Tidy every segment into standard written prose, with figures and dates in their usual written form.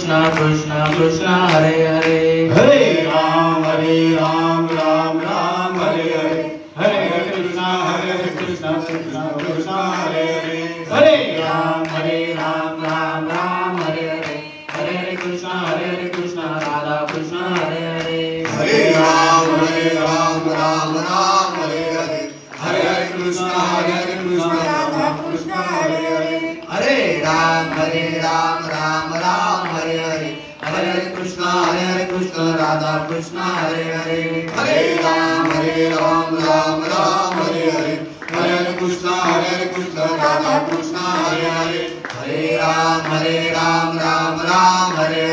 कृष्ण कृष्ण कृष्ण हरे हरे हरे राम राम राम हरे हरे हरे कृष्ण कृष्ण कृष्ण हरे हरे हरे राम राम राम हरे हरे हरे कृष्ण राधा कृष्ण हरे हरे हरे राम राम राम हरे हरे हरे कृष्ण राधा कृष्ण हरे हरे हरे राम राम हरे हरे हरे कृष्ण राधा कृष्ण हरे हरे हरे राम राम हरे हरे हरे कृष्ण राधा कृष्ण हरे हरे हरे राम राम हरे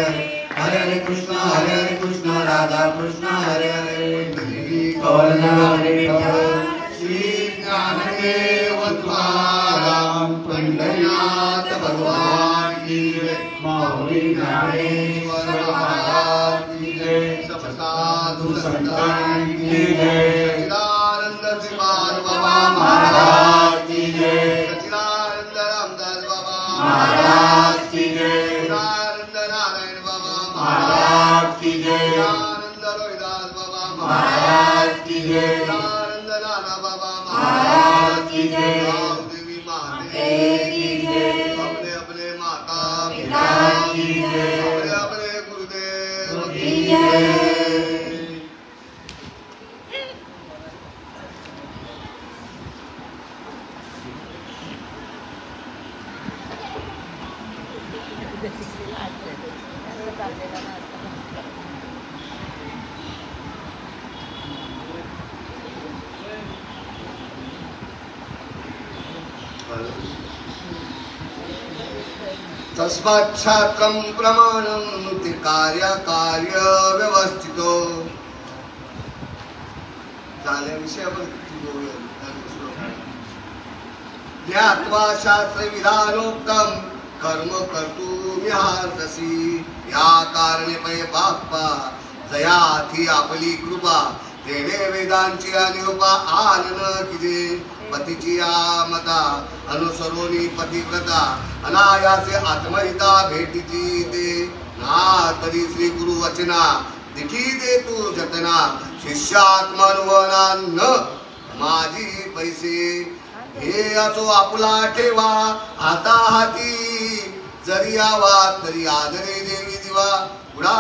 हरे हरे कृष्ण राधा कृष्ण हरे हरे श्री ज्ञानदेव तुकाराम पंढरीनाथ भगवान की जय माऊली ज्ञानेश्वर महाराज की जय सब साधु संतान की जय सच्चिदानंद श्रीपाद बाबा महाराज की जय सच्चिदानंद रामदास बाबा महाराज की जय सच्चिदानंद नारायण बाबा महाराज की जय आनंद रोहिदास बाबा महाराज की जय आनंद नाना बाबा महाराज की जय देवी महादेव की जय अपने अपने माता पिता की जय अपने अपने गुरुदेव की जय तस्माच्छात्रं प्रमाणं ते कार्य व्यवस्थितो झाल्या विषयावर ज्ञात्वा शास्त्र विधानोक्तम कर्म कर्तुमिहार्हसि या कारणे पै बाप्पा जयाथी आपली कृपा तेने वेदांची निरूपा आनन किजे पतीची मता अनुसरोनी पतिव्रता अनायासे आत्महिता भेटीची दे ना तरी श्री गुरु वचना दिठी दे तू जतना शिष्यात्मानुवना न माझी पैसे हे असो आपुला ठेवा आता हाती जरी यावा तरी आदरे देवी दिवा पुढा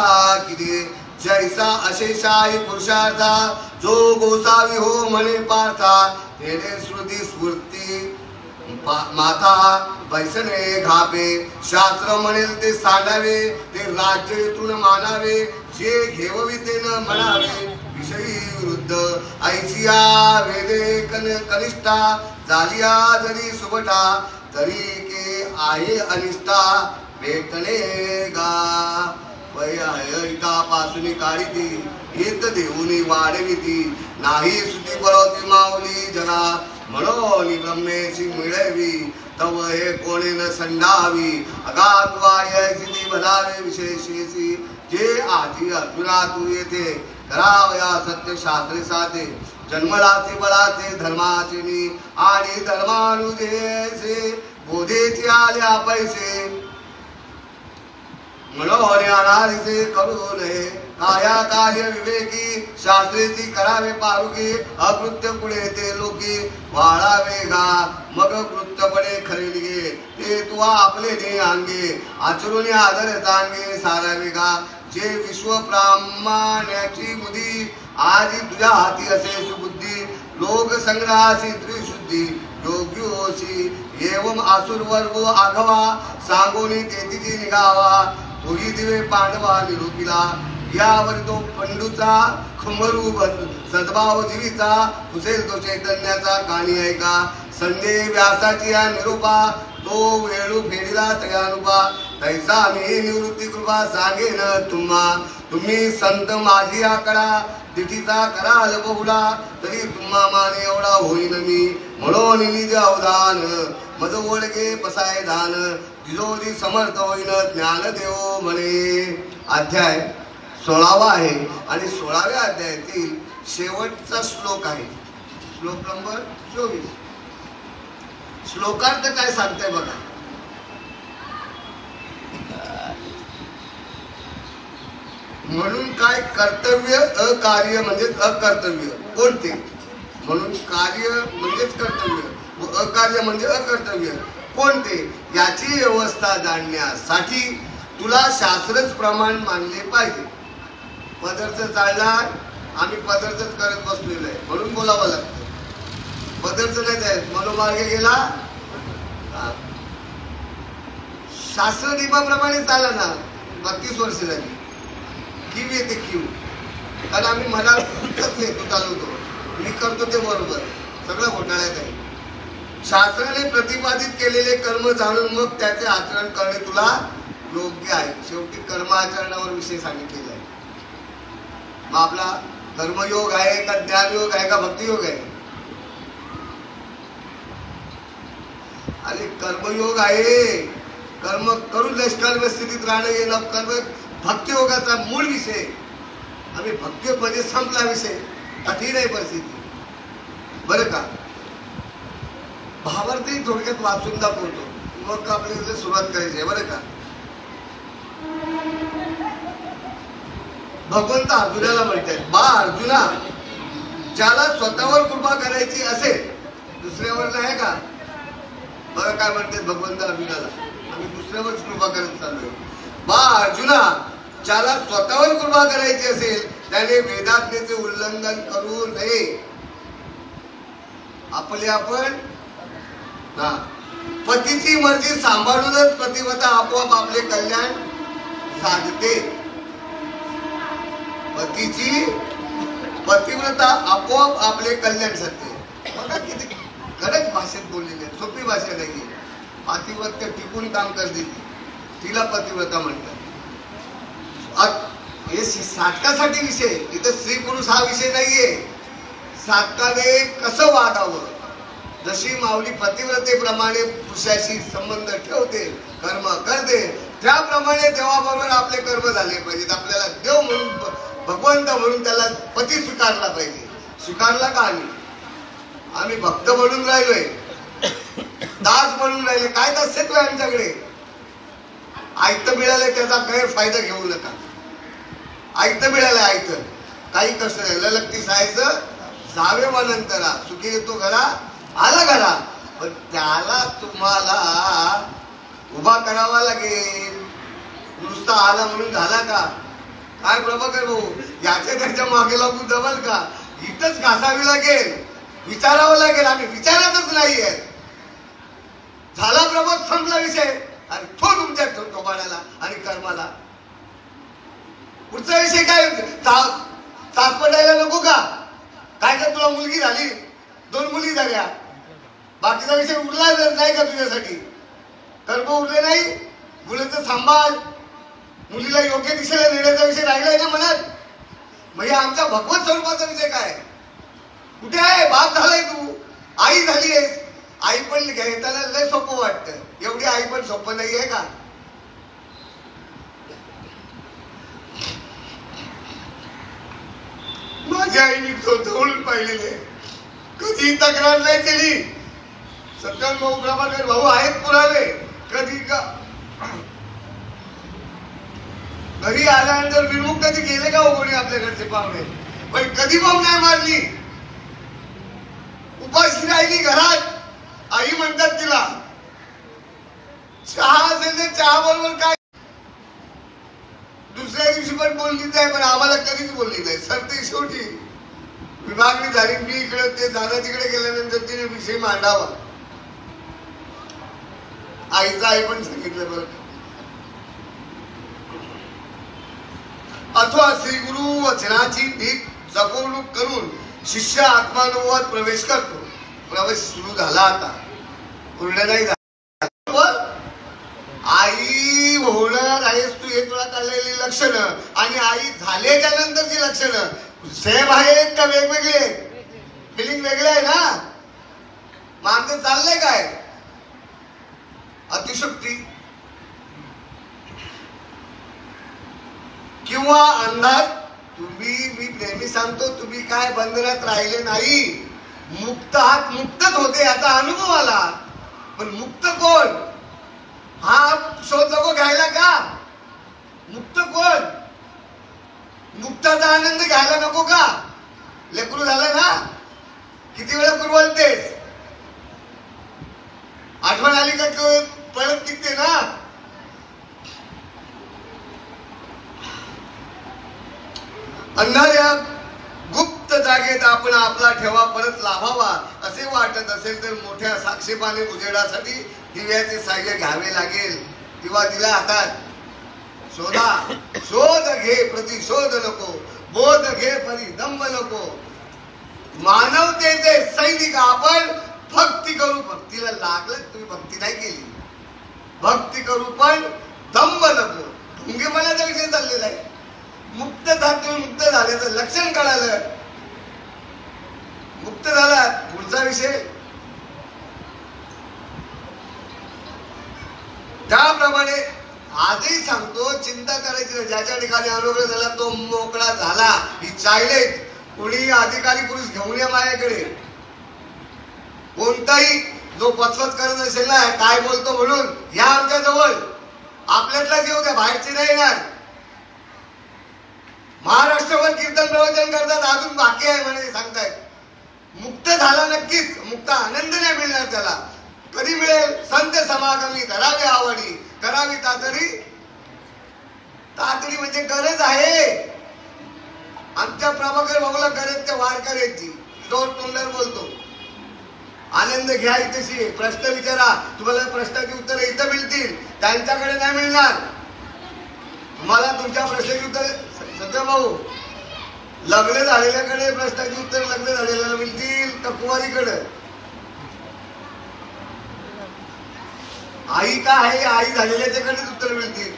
किदे जैसा अशेषाही पुरुषार्था जो गोसावी हो म्हणे पार्था तेने श्रुती स्फूर्ती माता बैसणे घाबे शास्त्र म्हणेल ते सांगावे ते राज्य येथून मानावे जे घेववी ते न म्हणावे विषयी विरुद्ध ऐसिया वेदे कनिष्ठा झालिया जरी सुबटा तरी के आहे अनिष्ठा भेटणे गा वैता पासून काढिती हित देऊनी वाढविती नाही सुती बरोती माऊली जगा म्हणून ब्रह्मेशी मिळवी तव हे कोणी न संडावी अगात वायसी भलावे विशेषेसी जे आधी अर्जुना तू येथे करावया सत्य शास्त्रे साधे जन्मलाचे बलाचे धर्माचे आणि धर्मानुदेचे बोधेचे आल्या पैसे मनोहरियानारिसे करू नये काया कार्य विवेकी शास्त्रेची करावे पारुकी अकृत्य पुढे ते लोकी वाळावे गा मग कृत्यपणे खरेलगे ते तू आपले ने अंगे आचरुनी आदर चांगे सारावे गा जे विश्व प्रामाण्याची बुद्धी आधी तुझ्या हाती असे सुबुद्धी लोक संग्रहासी त्रिशुद्धी योग्योसी एवं आसुर वर्ग आघवा सांगोनी तेथीची निघावा तोही दिवे पांडवा निरोपीला यावर तो पंडूचा खमरू सद्भाव जीवीचा कुसेल तो चैतन्याचा काणी ऐका संजय व्यासाची या निरूपा तो वेळू फेडीला तयानुपा तैसा मी निवृत्ती कृपा सांगेन तुम्ही संत माझी आकडा दिठीचा कराल बहुला तरी तुम्हा माने एवढा होईन मी म्हणून निज अवधान मज ओळखे पसाय दान दिजोरी समर्थ होईन ज्ञान देव म्हणे. अध्याय 16वा आहे आणि 16व्या अध्यायातील शेवटचा श्लोक आहे. श्लोक नंबर 24. श्लोकार्थ काय सांगताय बघा. म्हणून काय कर्तव्य अकार्य म्हणजेच अकर्तव्य कोणते, म्हणून कार्य म्हणजेच कर्तव्य व अकार्य म्हणजे अकर्तव्य कोणते याची व्यवस्था जाणण्यासाठी तुला शास्त्रच प्रमाण मानले पाहिजे. पदरच चालणार, आम्ही पदरच करत बसलेलो आहे म्हणून बोलावं लागतं. पदरच नाही द्यायचं, मनोमार्गे गेला शास्त्र नियमाप्रमाणे चालला ना. 32 वर्ष झाली, किव येते किव, कारण आम्ही मला नाही तू चालवतो, मी करतो ते बरोबर, सगळं घोटाळ्यात आहे. शास्त्राने प्रतिपादित केलेले कर्म जाणून मग त्याचे आचरण करणे तुला योग्य आहे. शेवटी कर्म आचरणावर विषय सांगितलेला आहे. मग आपला कर्मयोग आहे का ज्ञानयोग आहे का भक्तियोग आहे? अरे कर्मयोग आहे, कर्म करून निष्कर्म स्थितीत राहणं येणं कर्म. भक्तियोगाचा मूळ विषय, आम्ही भक्तियोग म्हणजे संपला विषय, कठीण आहे परिस्थिती बरं का. भावार्थही थोडक्यात वाचून दाखवतो, मग आपल्याला सुरुवात करायची आहे बरं का. भगवंत अर्जुनाला म्हणतात, बा अर्जुना, ज्याला स्वतःवर कृपा करायची असेल, दुसऱ्यावर नाही का. बघा काय म्हणतात भगवंत अर्जुनाला, आम्ही दुसऱ्यावरच कृपा करत चाललोय. बा अर्जुना, ज्याला स्वतःवर कृपा करायची असेल त्याने वेदाज्ञेचे उल्लंघन करू नये. आपले आपण पतीची मर्जी सांभाळूनच पतिव्रता आपोआप आपले कल्याण साधते. पतीची पतिव्रता आपोआप आपले कल्याण साधते. बघा किती खरंच भाषेत बोललेली आहे, सोपी भाषा नाहीये. पतिव्रता टिकून काम करते, तिला पतिव्रता म्हणतात. हे साधकासाठी विषय, इथं स्त्री पुरुष हा विषय नाहीये. साधकाने कसं वागावं, जशी माऊली पतिव्रतेप्रमाणे पुरुषाशी संबंध ठेवते, कर्म करते, त्याप्रमाणे देवाबरोबर आपले कर्म झाले पाहिजेत. आपल्याला देव म्हणून, भगवंत म्हणून त्याला पती स्वीकारला पाहिजे. स्वीकारला का आम्ही भक्त म्हणून राहिलोय, दास म्हणून राहिले. काय दास्यत्व आहे आमच्याकडे? आयतं मिळालंय त्याचा गैरफायदा घेऊ नका. आयतं मिळालंय, आयतं काही कष्ट नाही. ललक्ती सायचं जावे वनंतरा, सुखी येतो घरा आला घरा. पण त्याला तुम्हाला उभा करावा लागेल. नुसता आला म्हणून झाला का? काय प्रभाकर भाऊ, याच्या त्याच्या मागे लागून जमल का? इथंच घासावी लागेल, विचारावं लागेल. आम्ही विचारतच नाहीये. झाला प्रभाग, संपला विषय. आणि तो तुमच्या ठोकाण्याला आणि कर्माला. पुढचा विषय काय? साथ पडायला नको का? काय तर तुला मुलगी झाली, 2 मुली झाल्या, बाकीचा विषय उरला नाही का तुझ्यासाठी? कर्म उरले नाही, मुलीचं सांभाळ, मुलीला योग्य दिशेला नेण्याचा विषय राहिलाय ना मनात. म्हणजे आमच्या भगवत स्वरूपाचा विषय काय? कुठे आहे? बाप झालाय तू, आई झाली आहेस. आई पण घ्यायला लय सोपं वाटतं, एवढी आई पण सोपं नाही आहे का? माझ्या आईने जवळून पाहिलेले, कधी तक्रार नाही केली. सत्यन भाऊ, प्रभाकर भाऊ आहेत पुरावे. कधी का घरी आल्यानंतर विमुख कधी गेले का हो कोणी आपल्याकडचे पाहुणे? पण कधी भाऊ नाही मारली, उपाशी राहिली घरात. आई म्हणतात तिला चहा असेल तर चहा बरोबर काय. दुसऱ्या दिवशी पण बोललीच आहे, पण आम्हाला कधीच बोलली नाही. सरते शेवटी विभागणी झाली, मी इकडे, ते दादा तिकडे गेल्यानंतर तिने विषय मांडावा. आईचा आई पण सांगितलं बरं. अथवा श्री गुरु वचनाची भीक जपवणूक करून शिष्य आत्मानुभवात प्रवेश करतो. प्रवेश सुरू झाला, आता पूर्ण नाही झाला. आई होणार आहेस तू, हे तुला कळलेली लक्षणं आणि आई झाल्याच्या नंतरची लक्षणं सेम आहेत का वेगवेगळे? फिलिंग वेगळे आहे ना. मग आमचं चाललंय काय? अतिशक्ती किंवा अंधार. तुम्ही, मी नेहमी सांगतो, तुम्ही काय बंधनात राहिले नाही. मुक्त आहात, मुक्तच होते, आता अनुभव आला. पण मुक्त कोण? हा शोध नको घ्यायला का? मुक्त कोण? मुक्ताचा आनंद घ्यायला नको का? लेकरू झालं ना, किती वेळा कुरवलतेस, आठवण आली का परत निघते ना. अंधाऱ्या गुप्त जागेत आपण आपला ठेवा परत लाभावा असे वाटत असेल तर मोठ्या साक्षेपाने उजेडासाठी दिव्याचे साह्य घ्यावे लागेल. दिवा दिला हातात, शोधा, शोध घे प्रतिशोध नको, बोध घे परिदंभ नको. मानवतेचे सैनिक आपण भक्ती करू. भक्तीला लागलं, तुम्ही भक्ती नाही केली, भक्ती करू पण दंभ नको. ढुंगेपणाचा विषय चाललेला आहे. मुक्त झाले, मुक्त झाल्याचं लक्षण कळालं, मुक्त झाला, पुढचा विषय. त्याप्रमाणे आजही सांगतो, चिंता करायची नाही. ज्याच्या ठिकाणी अनुग्रह झाला तो मोकळा झाला. ही चायलेट कोणी अधिकारी पुरुष घेऊन या माझ्याकडे. कोणताही जो पचपच करत असेल ना, काय बोलतो म्हणून, या आमच्या जवळ. आपल्यातलाच येऊ द्या, बाहेरचे नाही येणार. महाराष्ट्रभर कीर्तन प्रवचन करतात, अजून बाकी आहे म्हणे सांगतायत. मुक्त झाला नक्कीच, मुक्त आनंद नाही मिळणार त्याला. कधी मिळेल? संत समागमी धरावे आवडी, करावी तातडी. तातडी म्हणजे गरज आहे. आमच्या प्रभाकर भाऊला गरज त्या वारकऱ्यांची. जोर तोंडावर बोलतो, आनंद घ्या इथेशी. प्रश्न विचारा, तुम्हाला प्रश्नाची उत्तर इथं मिळतील, त्यांच्याकडे नाही मिळणार. तुम्हाला तुमच्या प्रश्नाची उत्तर सध्या भाऊ लग्न झालेल्याकडे प्रश्नाची उत्तर लग्न झालेल्याला मिळतील का कुवारीकडे? आई का आहे, आई झालेल्याच्याकडेच उत्तर मिळतील.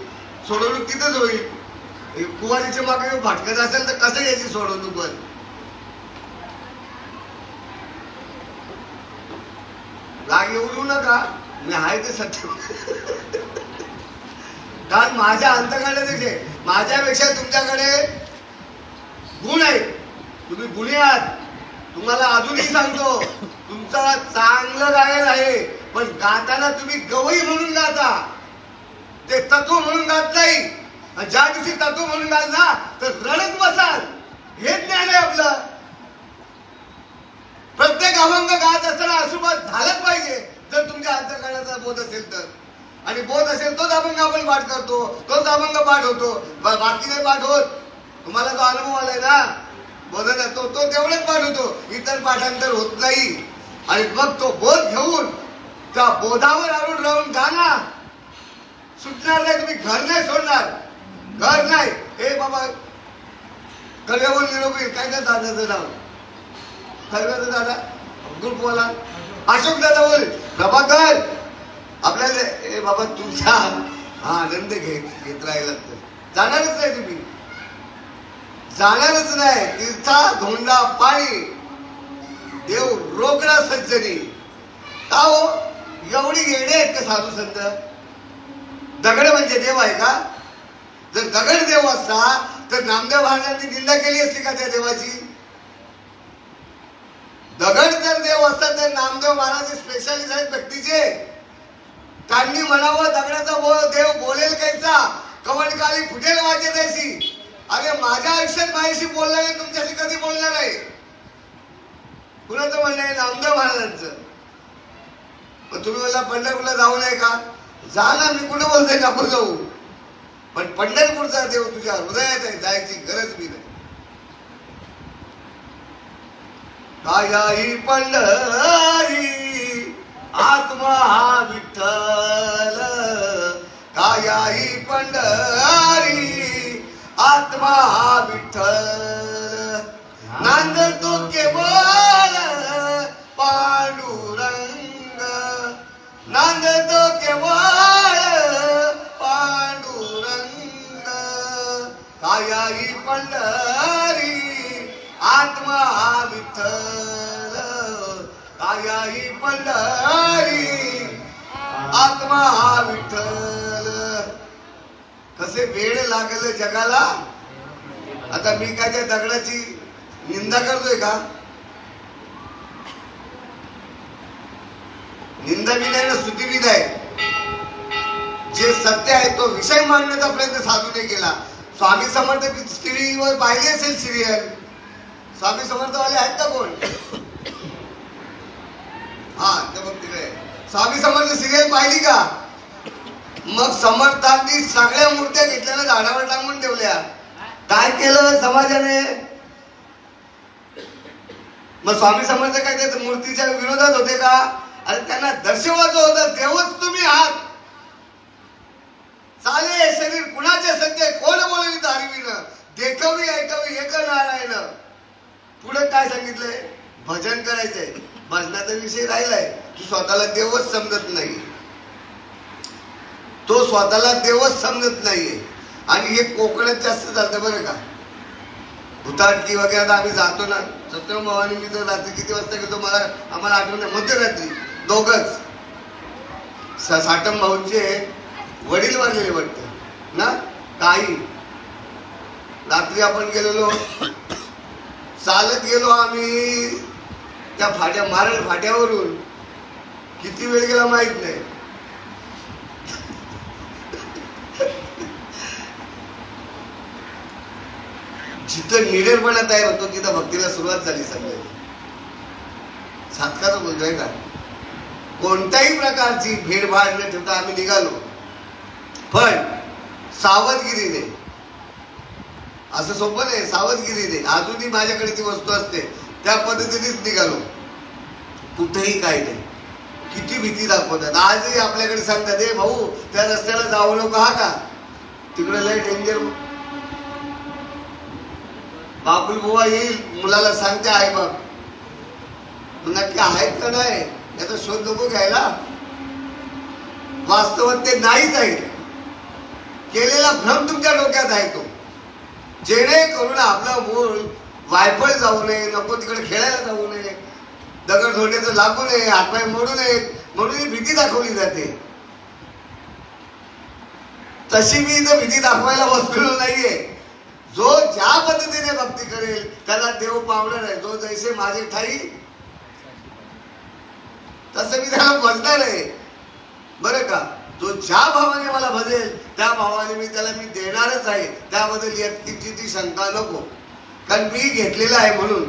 सोडवणूक तिथंच होईल. कुवारीच्या मागे भाटकत असेल तर कसं याची सोडवणूक होईल? राग येऊ नका, मी आहे ते सत्य. कारण माझ्या अंतकाळात माझ्यापेक्षा तुमच्याकडे गुण आहेत, तुम्ही गुणी आहात. तुम्हाला अजूनही सांगतो, तुमचा चांगलं गायन आहे, पण गाताना तुम्ही गवई म्हणून गाता, ते तत्व म्हणून गात नाही. ज्या दिवशी तत्व म्हणून गाल ना तर रडत बसाल. हे ज्ञान आहे आपलं. प्रत्येक अभंग गात असताना अशुभात झालंच पाहिजे, जर तुमच्या अंतर्करणाचा बोध असेल तर. आणि बोध असेल तोच अभंग आपण पाठ करतो, तोच अभंग पाठ होतो, बाकी नाही पाठ होत. तुम्हाला तो अनुभव आलाय ना, बोधाचा तो तेवढंच पाठ होतो, इतर पाठांतर होत नाही. आणि मग तो बोध घेऊन त्या बोधावर आणून राहून गाना. सुटणार नाही, तुम्ही घर नाही सोडणार, घर नाही. हे बाबा कळव्यावर निरोप येईल, काय काय दादाचं नाव, कळव्याचं दादा ग्रुपवाला अशोक दादा बोल, प्रभाकर आपल्याला हे बाबा तुमचा हा आनंद घेत राहिला तर जाणारच नाही, तुम्ही जाणारच नाही. तीर्था धोंडा पाणी देव रोकडा सज्जनी. का हो एवढी येडे आहेत का साधू संत? दगड म्हणजे देव आहे का? जर दगड देव असता तर नामदेव महाराजांनी निंदा केली असती का त्या देवाची? दगड जर देव असता तर नामदेव महाराज स्पेशालिस्ट आहेत व्यक्तीचे. त्यांनी म्हणावं दगडाचा देव बोलेल कैसा, कवडकाली फुटेल वाजत अशी. अरे माझ्या आयुष्यात माझ्याशी बोलणार नाही, तुमच्याशी कधी बोलणार आहे? कुणाचं म्हणणं आहे? नामदेव महाराजांचं. पण तुम्ही मला पंढरपूरला जाऊ नये का? जा ना, मी कुठे बोलतोय नको जाऊ, पण पंढरपूरचा देव तुझ्या हृदयात आहे, जायची गरज बी नाही. कायाही पंढरी आत्मा हा विठ्ठल, कायाही पंढरी आत्मा हा विठ्ठल. नांदतो केवळ पांडुरंग, नांदतो केवळ पांडुरंग. कायाही पंढरी आत्मा हा विठ्ठल, कायाही पंढरी आत्मा हा विठ्ठल. कसे वेळ लागलं जगाला. आता मी काय त्या दगडाची निंदा करतोय का? निंदा बी नाही ना स्तुती बी नाही. जे सत्य आहे तो विषय मांडण्याचा प्रयत्न साधूने केला. स्वामी समर्थ टीव्हीवर पाहिली असेल सिरियल. स्वामी समर्थवाले आहेत का कोण? हा ते बघ तिकडे स्वामी समर्थ सिरियल पाहिली का? मग समर्थांनी सगळ्या मूर्त्या घेतल्या झाडावर टांगून ठेवल्या. काय केलं समाजाने? मग स्वामी समर्थ काय ते मूर्तीच्या विरोधात होते का? अरे त्यांना दर्शवायचं होतं, देवच तुम्ही आहात. चाले शरीर कुणाचे सत्य कोण बोलवी दारिवीनं, देखवी ऐकवी एक नारायण. पुढे काय सांगितलंय? भजन करायचंय. भजनाचा विषय राहिलाय की स्वतःला देवच समजत नाही, तो स्वतःला देवच समजत नाहीये. आणि हे कोकणात जास्त चालतं बरं का. भूताटकी वगैरे आम्ही जातो ना, सत्यम भावानी मी तर रात्री किती वाजता गेलो मला आम्हाला आठवण नाही, मध्यरात्री दोघच. साठम भाऊंचे वडील वारलेले वाटतं ना, काही रात्री आपण गेलेलो, चालत गेलो आम्ही त्या फाट्या मारळ फाट्यावरून. किती वेळ गेला माहित नाही. जिथं निडरपणा तयार होतो तिथं भक्तीला सुरुवात झाली. सगळं सातकाचं बोलतोय का? कोणत्याही प्रकारची भेडभाड न ठेवता आम्ही निघालो, पण सावधगिरीने. असं सोपं नाही, सावधगिरीने. अजूनही माझ्याकडे ती वस्तू असते त्या पद्धतीनेच निघालो. कुठेही काय नाही. किती भीती दाखवतात आजही आपल्याकडे. सांगतात हे भाऊ त्या रस्त्याला जाऊ नको हा का, तिकडे लय डेंजर. बाबुल बुवा येईल मुलाला सांगते आहे बघ, नक्की आहेत का नाही याचा शोध नको घ्यायला. वास्तवात ते नाहीच आहे. केलेला भ्रम तुमच्या डोक्यात आहे तो, जेणेकरून आपलं मूळ वायफळ जाऊ नये, नको तिकडे खेळायला जाऊ नये, दगड धोंड्याचं लागू नये, हातपाय मोडू नये म्हणून ही भीती दाखवली जाते. तशी मी इथं भीती दाखवायला बसलेलो नाहीये. जो ज्या पद्धतीने भक्ती करेल त्याला देव पावणार आहे. जो जैसे माझे ठाई तसं मी त्याला भजणार आहे बरं का. जो ज्या भावाने मला भजेल त्या भावाने मी त्याला मी देणारच आहे. त्याबद्दल किती शंका नको, कारण मी घेतलेला आहे. म्हणून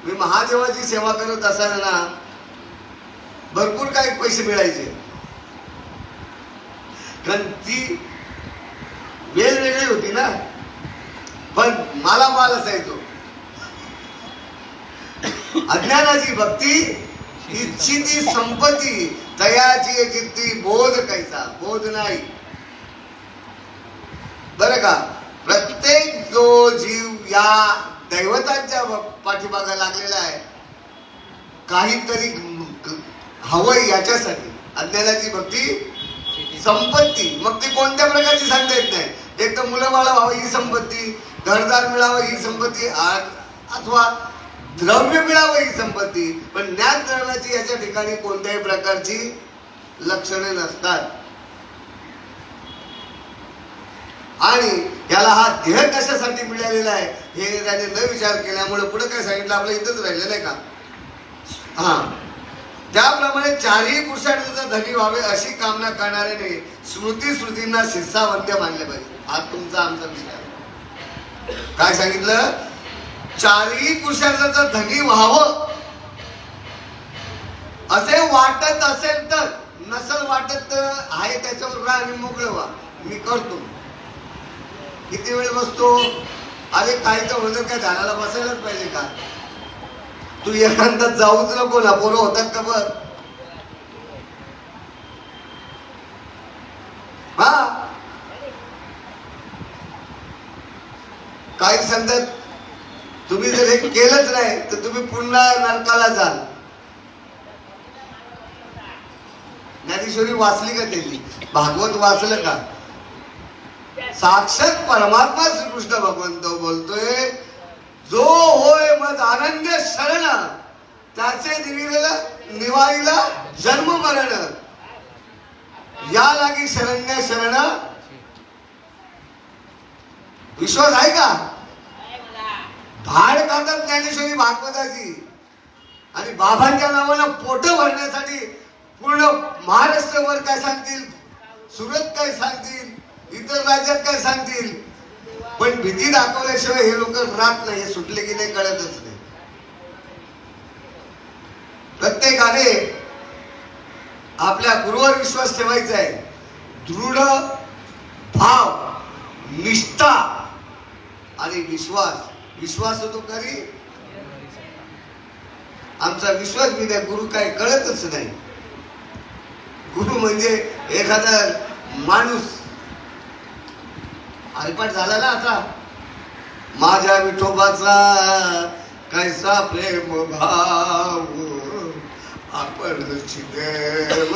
मी महादेवाची सेवा करत असताना भरपूर काही पैसे मिळायचे, कारण ती वेगवेगळी होती ना. पण मला माल असायचो. अज्ञानाची भक्ती इच्छिती संपत्ती तयाची किती बोध कैसा, बोध नाही बरं का. प्रत्येक जो जीव या दैवतांच्या पाठीमागा लागलेला आहे, काहीतरी हवंय याच्यासाठी. अज्ञानाची भक्ती संपत्ती, मग ती कोणत्या प्रकारची सांगता येत नाही. एक तर मुलं बाळ व्हावं ही संपत्ती, घरदार मिळावं ही संपत्ती, अथवा द्रव्य मिळावं ही संपत्ती. पण ज्ञान द्रव्याची याच्या ठिकाणी कोणत्याही प्रकारची लक्षणे नसतात. आणि याला हा देह कशासाठी मिळालेला आहे हे त्याने न विचार केल्यामुळे पुढे काय सांगितलं आपलं इथंच राहिलं नाही का. हा त्याप्रमाणे चारही पुरुषार्थाचा धनी व्हावे अशी कामना करणाऱ्याने स्मृतींना शिरसावंत्य मानले पाहिजे. हा तुमचा आमचा विषय. काय सांगितलं? चारही पुरुषार्थाचा धनी व्हावं असे वाटत असेल तर. नसल वाटत आहे त्याच्यावर राह आणि मोकळं व्हा, मी करतो. किती वेळ बसतो? अरे काही तर होतं काय, झाडाला बसायलाच पाहिजे का? तू एखादा जाऊच नको ना, पोरं होतात का बघ. हा काही सांगतात तुम्ही जर हे केलंच नाही तर तुम्ही पुन्हा नरकाला जाल. ज्ञानेश्वरी वाचली का त्याची? भागवत वाचलं का? साक्षात परमात्मा श्रीकृष्ण भगवंत बोलतोय, जो होय मद अनन्य शरण त्याचे निवारीला जन्म मरण, या लागी शरण्य शरण. विश्वास आहे का? भाड खातात ज्ञानेश्वरी भागवताची आणि बाबांच्या नावानं पोट भरण्यासाठी पूर्ण महाराष्ट्रभर काय सांगतील, सुरत काय सांगतील, इतर राज्यात काय सांगतील, पण भीती दाखवल्याशिवाय हे लोक राहत नाही. सुटले की नाही कळतच नाही. प्रत्येकाने आपल्या गुरुवर विश्वास ठेवायचा आहे. दृढ भाव, निष्ठा आणि विश्वास होतो खरी. आमचा विश्वास बी नाही, गुरु काय कळतच नाही. गुरु म्हणजे एखादा माणूस. हरिपाठ झाला ना आता. माझ्या विठोबाचा कैसा प्रेम भाव, आपणची देव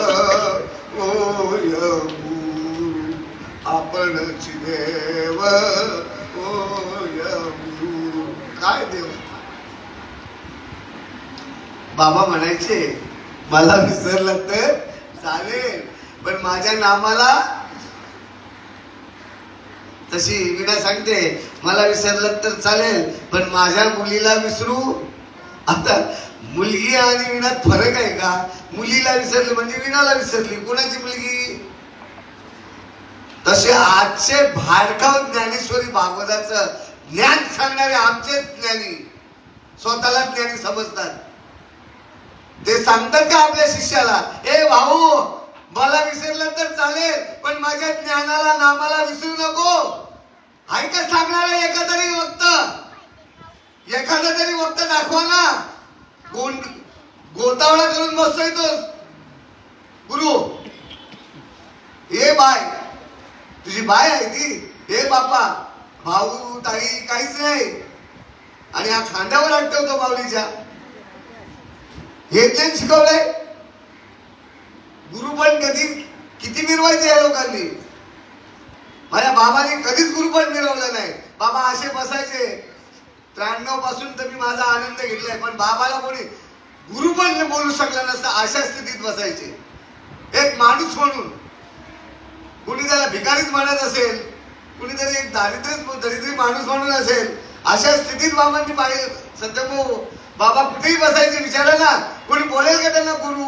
आपणची देव काय देव. बाबा म्हणायचे मला विसरलं तर चालेल, पण माझ्या नामाला. तशी विना सांगते मला विसरलं तर चालेल, पण माझ्या मुलीला विसरू. आता मुलगी आणि विनात फरक आहे का? मुलीला विसरली म्हणजे विनाला विसरली. कोणाची मुलगी? तसे आजचे भाडकाव ज्ञानेश्वरी भागवताचं ज्ञान सांगणारे आमचे ज्ञानी स्वतःला ज्ञानी समजतात. ते सांगतात का आपल्या शिष्याला, ए भाऊ मला विसरलं तर चालेल, पण माझ्या ज्ञानाला नामाला विसरू नको. आहे का सांगणारा एखादा तरी वक्त दाखवा ना. गोतावळा करून बसतोय तो गुरु. हे बाय तुझी बाय आहे ती. हे बापा भाऊ ताई काहीच नाही. आणि हा खांद्यावर आठवतो माऊलीच्या. हे ज्ञान शिकवलंय. गुरुपण किती मिरवायचे या लोकांनी. माझ्या बाबांनी कधीच गुरुपण मिरवलं नाही. बाबा असे बसायचे. 93 पासून तर मी माझा आनंद घेतलाय, पण बाबाला कोणी गुरुपण बोलू शकलं नसतं अशा स्थितीत बसायचे. एक माणूस म्हणून. कुणी त्याला भिकारीच म्हणत असेल, कुणीतरी एक दरिद्री माणूस म्हणून असेल, अशा स्थितीत बाबांनी पाहिजे. सध्या बाबा कुठेही बसायचे. विचारा ना, कोणी बोलेल का त्यांना गुरु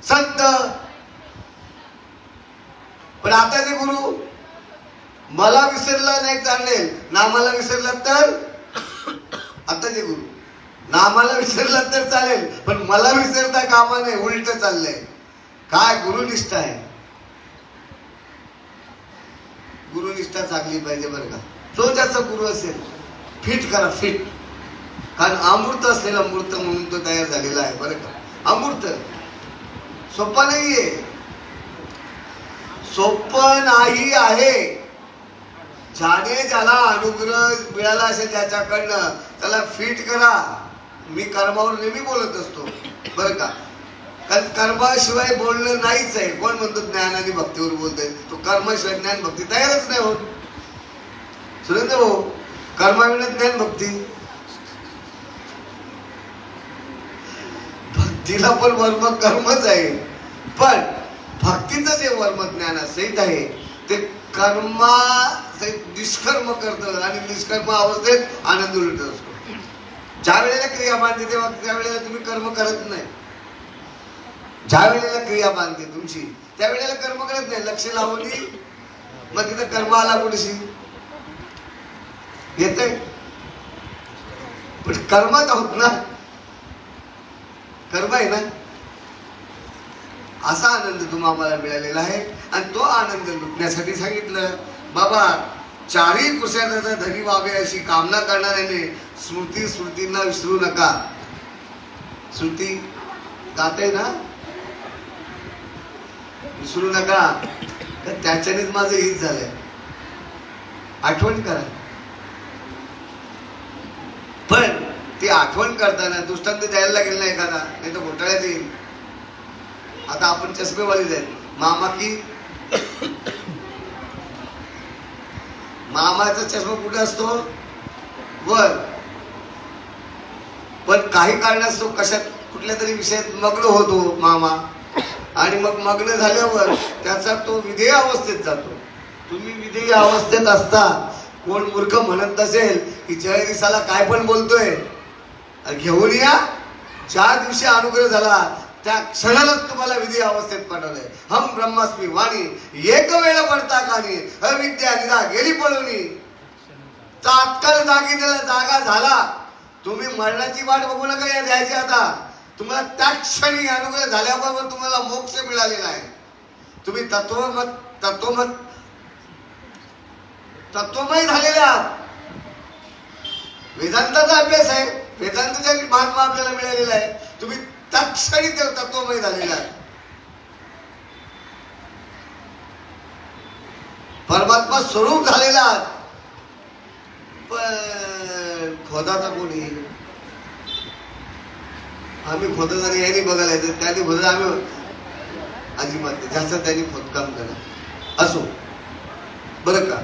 संत. पण आता जे गुरु मला विसरला नाही चालेल, नामाला विसरला तर. आता जे गुरु नामाला विसरला तर चालेल, पण मला विसरता कामा नाही. उलट चाललंय. काय गुरुनिष्ठा आहे. गुरुनिष्ठा चांगली पाहिजे बरं का. जो ज्याचा गुरु असेल फिट करा, फिट. कारण अमृत असलेला मूर्त म्हणून तो तयार झालेला आहे बरं का. अमृत सोपं नाहीये. सोपं नाही आहे. ज्याने ज्याला अनुग्रह मिळाला असेल ज्याच्याकडनं त्याला फिट करा. मी कर्मावर नेहमी बोलत असतो बरं का. कारण कर्माशिवाय बोलणं नाहीच आहे. कोण म्हणतो ज्ञान आणि भक्तीवर बोलतोय, तो कर्माशिवाय ज्ञान भक्ती तयारच नाही होत. सुरेंद्र भाऊ, कर्माविना ज्ञान भक्ती. भक्तीला पण वर्म कर्मच आहे, पण भक्तीचं जे वर्म ज्ञानासहित आहे ते कर्मा निष्कर्म करतं आणि निष्कर्म अवस्थेत आनंद उलटत असतो. ज्या वेळेला क्रिया बांधते तेव्हा त्यावेळेला तुम्ही कर्म करत नाही. ज्या वेळेला क्रिया बांधते तुमची त्यावेळेला कर्म करत नाही. लक्ष लावली मग तिथं कर्म आला कुठेशी येतंय. पण कर्मात आहोत ना. कर्म आहे ना. असा आनंद तुम्हाला मिळालेला आहे. आणि तो आनंद लुटण्यासाठी सांगितलं बाबा. चारही पुरुषार्थाचा धनी व्हावे अशी कामना करणाऱ्याने स्मृतींना विसरू नका. श्रुती गाते ना, विसरू नका. तर त्याच्यानेच माझं हित झालंय. आठवण करा. पण ती आठवण करताना दृष्टांत द्यायला लागेल ना एखादा, नाही तर घोटाळ्यात येईल. आता आपण चष्मेवाली जाईल. मामाचा चष्मा कुठे असतो? वर. पण काही कारणास्तव कशात कुठल्या तरी विषयात मग्न होतो मामा, आणि मग मग्न झाल्यावर त्याचा तो विधेय अवस्थेत जातो. तुम्ही विधेय अवस्थेत असता कोण मूर्ख म्हणत नसेल की जय दिसाला काय पण बोलतोय, घेऊन या. ज्या दिवशी अनुग्रह झाला त्या क्षणालाच तुम्हाला विधी अवस्थेत पाठवलंय. हम ब्रह्मास्मी वाणी एक वेळ पडता कानी अविद्या निदा गेली पळूनी. तात्काळ जागेला जागा झाला. तुम्ही मरणाची वाट बघू नका या द्यायची. आता तुम्हाला त्या क्षणी अनुग्रह झाल्याबरोबर तुम्हाला मोक्ष मिळालेला आहे. तुम्ही तत्वमय झालेले आहात. वेदांताचा अभ्यास आहे. वेदांताच्या महात्मा आपल्याला मिळालेला आहे. तुम्ही त्या क्षणी तत्वमय झालेला आहे. परमात्मा स्वरूप झालेला आहात. पण खोदाचा कोणी आम्ही खोदत आणि यांनी बघायला येतं. त्यांनी खोदत आम्ही अजिबात जास्त त्यांनी खोदकाम करा असो बरं का.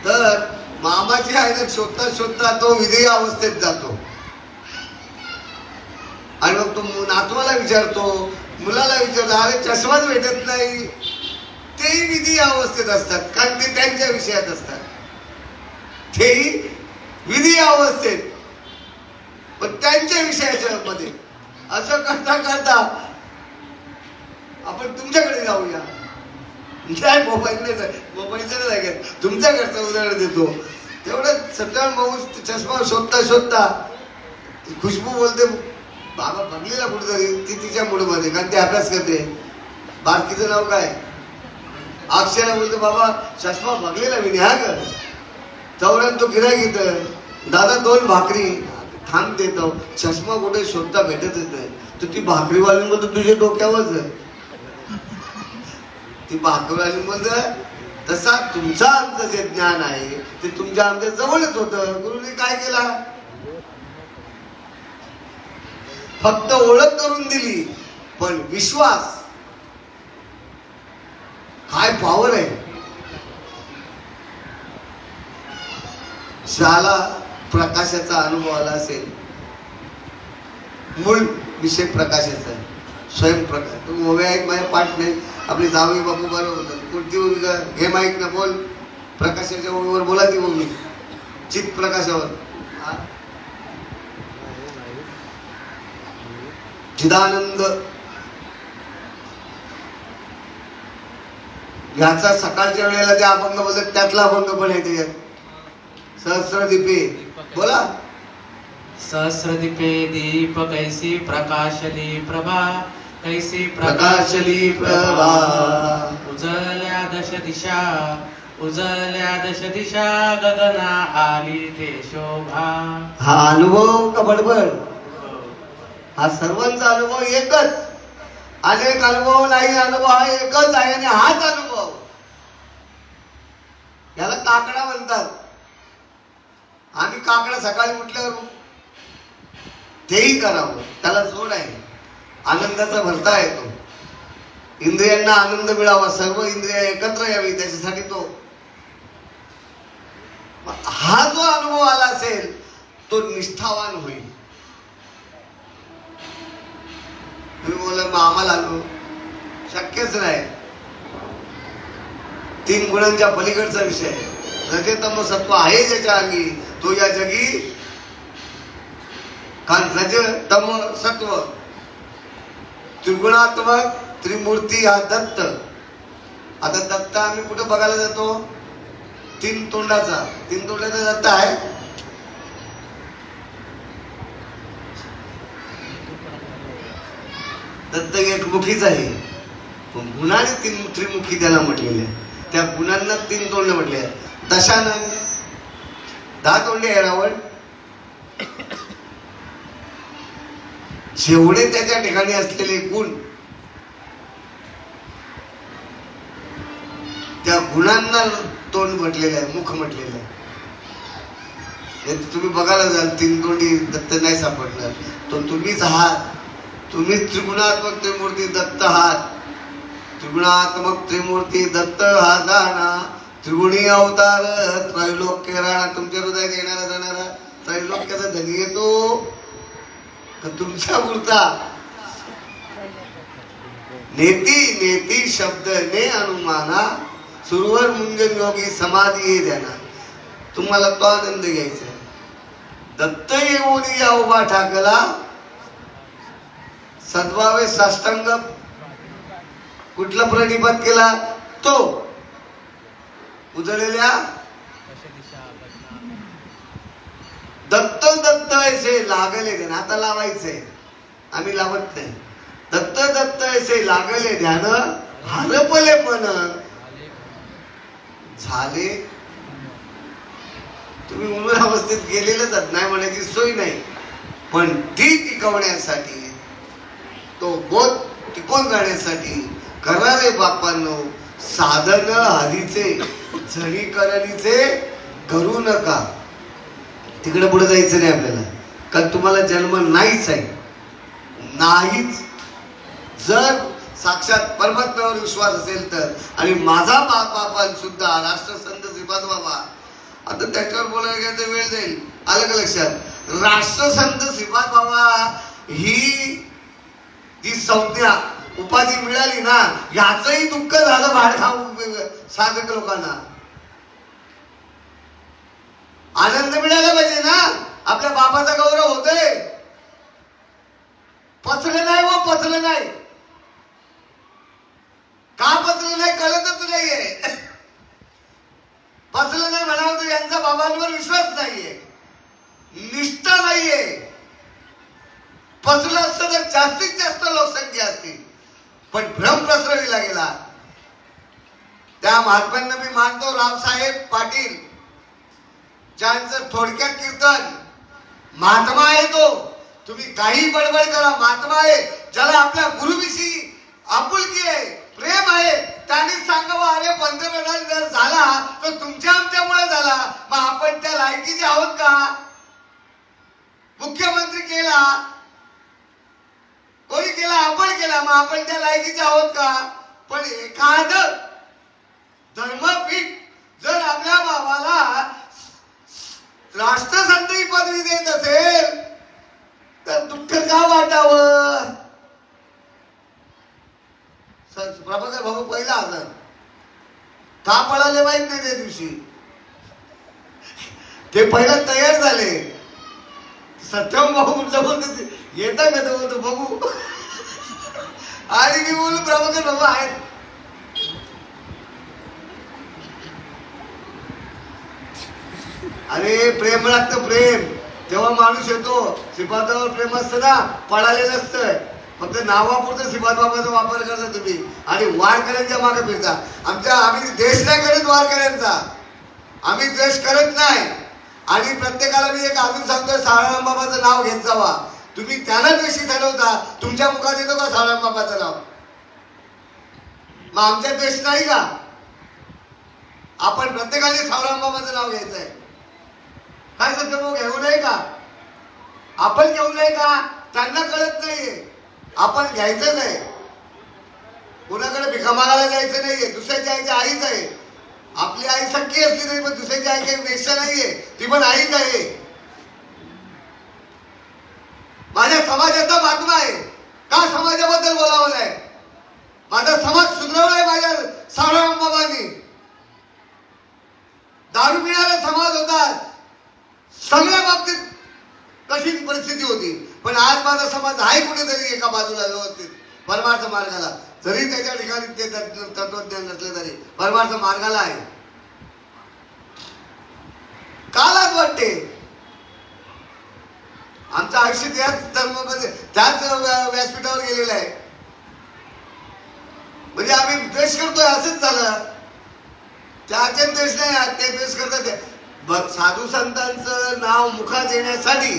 तर मामाची आहे ना शोधता शोधता तो विधेय अवस्थेत जातो आणि मग तो नातवाला विचारतो, मुलाला विचारतो, अरे चष्माच भेटत नाही. तेही विधी अवस्थेत असतात कारण ते त्यांच्या विषयात असतात. तेही विधी अवस्थेत पण त्यांच्या विषयाच्या मध्ये. असं करता करता आपण तुमच्याकडे जाऊया. काय मोबाईलचं नाही तुमच्या घरचं उदाहरण देतो. तेवढं सत्यवान भाऊ चष्मा शोधता शोधता खुशबू बोलते बाबा बघलेला कुठेतरी. ती तिच्या मूडमध्ये कारण ती अभ्यास करते. बारकीचं नाव काय अक्षरा बोलतो बाबा चष्मा बघलेला मी न्या कर. तेवढ्यात तो गिऱ्हाईक येतं, दादा 2 भाकरी. थांब देतो. चष्मा कुठे शोधता भेटतच नाही. तर ती भाकरीवाली बोलतो तुझ्या डोक्यावरच. ती भाकरीवाली बोलत तसा तुमचं आमचं जे ज्ञान आहे ते तुमच्या आमच्या जवळच होतं. गुरुने काय केला फक्त ओळख करून दिली. पण विश्वास काय पॉवर आहे. ज्याला प्रकाशाचा अनुभव आला असेल, मूळ विषय प्रकाशाचा स्वयंप्रकाश. तुम्ही उभे आहेत माझ्या पाठ नाही. आपली जावई बापू बरोबर कोणती मुलगा हे माहीत ना बोल प्रकाशाच्या ओळीवर बोला ती बोलली चित प्रकाशावर. चिदानंद ह्याचा सकाळच्या वेळेला जे अभंग बोलतात त्यातला अभंग पण आहे त्याच्यात. सहस्रदीपे बोला. सहस्रदीपे दीप कैसी प्रकाशली प्रभा कैसी प्रकाशली प्रभा. उजळल्या दश दिशा उजळल्या दश दिशा गगना आली ते शोभा. हा अनुभव का बडबड. हा सर्वांचा अनुभव एकच. अनेक अनुभव नाही. अनुभव हा एकच आहे आणि हाच अनुभव. याला काकडा म्हणतात. आम्ही काकडा सकाळी उठल्यावर तेही करावं त्याला जोड आहे. आनंदाचा भरता येतो. इंद्रियांना आनंद मिळावा. सर्व इंद्रिय एकत्र यावी त्याच्यासाठी तो हा जो अनुभव आला असेल तो निष्ठावान होईल. तुम्ही बोला मग आम्हाला आलो शक्यच नाही. 3 गुणांच्या पलीकडचा विषय. रजतम सत्व आहे ज्याच्या अंगी तो या जगी. कारण रज तम सत्व त्रिगुणात्मक त्रिमूर्ती हा दत्त. आता दत्त आम्ही कुठे बघायला जातो 3 तोंडाचा. 3 तोंडाचा दत्त आहे. दत्त एकमुखीच आहे पण गुणाने 3 त्रिमुखी त्याला म्हटलेले आहे. त्या गुणांना 3 तोंड म्हटले. दशानन 10 तोंडे आहे रावण. जेवढे त्याच्या ठिकाणी असलेले गुण त्या गुणांना तोंड म्हटलेलं आहे, मुख म्हटलेलं आहे. तुम्ही बघायला जाल 3 तोंडी दत्त नाही सापडणार. तो तुम्हीच आहात. तुम्हीच त्रिगुणात्मक त्रिमूर्ती दत्त आहात. त्रिगुणात्मक त्रिमूर्ती दत्त हा जाणा. त्रिगुणी अवतार त्रैलोक्य राणा. तुमच्या हृदयात येणारा जाणारा त्रैलोक्याचा धनी येतो तुमच्या पुरता. नेती नेती शब्द ने अनुमाना सुरवर मुंजन योगी समाधी ध्याना. तुम्हाला तो आनंद घ्यायचा. दत्त येऊन या उभा ठाकला सद्भावे साष्टांग कुठला प्रणिपात केला तो उजळलेल्या दत्त दत्त ऐसे लागले ध्यान. आता लावायचंय, आम्ही लावत नाही. दत्त दत्त ऐसे लागले ध्यान हरपले पण झाले. तुम्ही उमर अवस्थेत गेलेलंच नाही म्हणायची सोय नाही, पण ती टिकवण्यासाठी, तो बोध टिकून जाण्यासाठी करा रे बापांनो साधन हरीचे झणीकरणीचे करू नका. तिकडे पुढे जायचं नाही आपल्याला, कारण तुम्हाला जन्म नाहीच आहे, नाहीच. जर साक्षात परमात्म्यावर विश्वास असेल तर. आणि माझा बापान सुद्धा राष्ट्रसंत श्रीपाद बाबा, आता त्याच्यावर बोलायला गेलं तर वेळ जाईल, आलं का लक्षात. राष्ट्रसंत श्रीपाद बाबा ही संज्ञा उपाधी मिळाली ना, याचंही दुःख झालं भाडखाऊ साधक लोकांना. आनंद मिळाला पाहिजे ना, आपल्या बाबाचा गौरव होतोय. पचलं नाही व पचलं नाही, का पचलं नाही कळतच नाहीये. पचलं नाही म्हणावं तर यांचा बाबांवर विश्वास नाहीये, निष्ठा नाहीये. पचलं असतं तर जास्तीत जास्त लोकसंख्या असती, पण भ्रम पसरविला गेला. त्या महात्म्यांना मी मानतो, रावसाहेब पाटील ज्यांचं थोडक्यात कीर्तन, महात्मा आहे तो. तुम्ही काही बडबड करा, महात्मा आहे. ज्याला आपल्या गुरुविषयी आपुलकी आहे, प्रेम आहे, त्यांनी सांगावं अरे पंतप्रधान जर झाला तर तुमच्या आमच्यामुळे झाला, मग आपण त्या लायकीचे आहोत का. मुख्यमंत्री केला, कोणी केला, आपण केला, मग आपण त्या लायकीचे आहोत का. पण एखाद धर्मपीठ जर आपल्या बाबाला राष्ट्रसंत ही पदवी देत असेल तर दुःख का वाटावं. प्रभाकर भाऊ पहिला हजार का पळाले माहित नाही त्या दिवशी, ते पहिला तयार झाले. सत्यम भाऊ कुठलं बोलतो, येता का बोलतो बघू. आणि मी बोलू प्रभाकर भाऊ आहेत. अरे प्रेम लागतं, प्रेम तेव्हा माणूस येतो. श्रीपादावर प्रेम असतं ना, पळाले नसतं. फक्त नावापुरतं श्रीपाद बाबाचा वापर करता तुम्ही आणि वारकऱ्यांच्या मागे फिरता. आम्ही देश नाही करत वारकऱ्यांचा, आम्ही द्वेष करत नाही. आणि प्रत्येकाला मी एक अजून सांगतोय, साळाराम बाबाचं नाव घेत जावा. तुम्ही त्यांना द्वेषी ठरवता, तुमच्या मुखात येतो का साळाराम बाबाचं नाव. मग आमच्या द्वेष नाही का. आपण प्रत्येकाने साळाराम बाबाचं नाव घ्यायचंय. काय सध्या मग घेऊ नये का, आपण घेऊ नये का. त्यांना कळत नाहीये, आपण घ्यायचंच आहे. कोणाकडे भिका मागायला जायचं नाहीये. दुसऱ्याच्या आईची आईच आहे. आपली आई सख्खी असली तरी पण दुसऱ्याची आई काही वेश्या नाहीये, ती पण आईच आहे. माझ्या समाजाचा महात्मा आहे. का समाजाबद्दल बोलावं नाही. माझा समाज सुधरवलाय माझ्या साळाराम बाबांनी. दारू पिणारा समाज होता, सगळ्या बाबतीत कठीण परिस्थिती होती, पण आज माझा समाज आहे कुठेतरी एका बाजूला व्यवस्थित परमार्थ मार्गाला. जरी त्याच्या ठिकाणी ते तत्वज्ञान नसले तरी परमार्थ मार्गाला आहे. कालाच वाटते आमचं आयुष्य त्याच धर्मामध्ये त्याच व्यासपीठावर गेलेलं आहे. म्हणजे आम्ही द्वेष करतोय असंच झालं. त्याचे द्वेष नाही, ते द्वेष करतात. साधू संतांचं नाव मुखात येण्यासाठी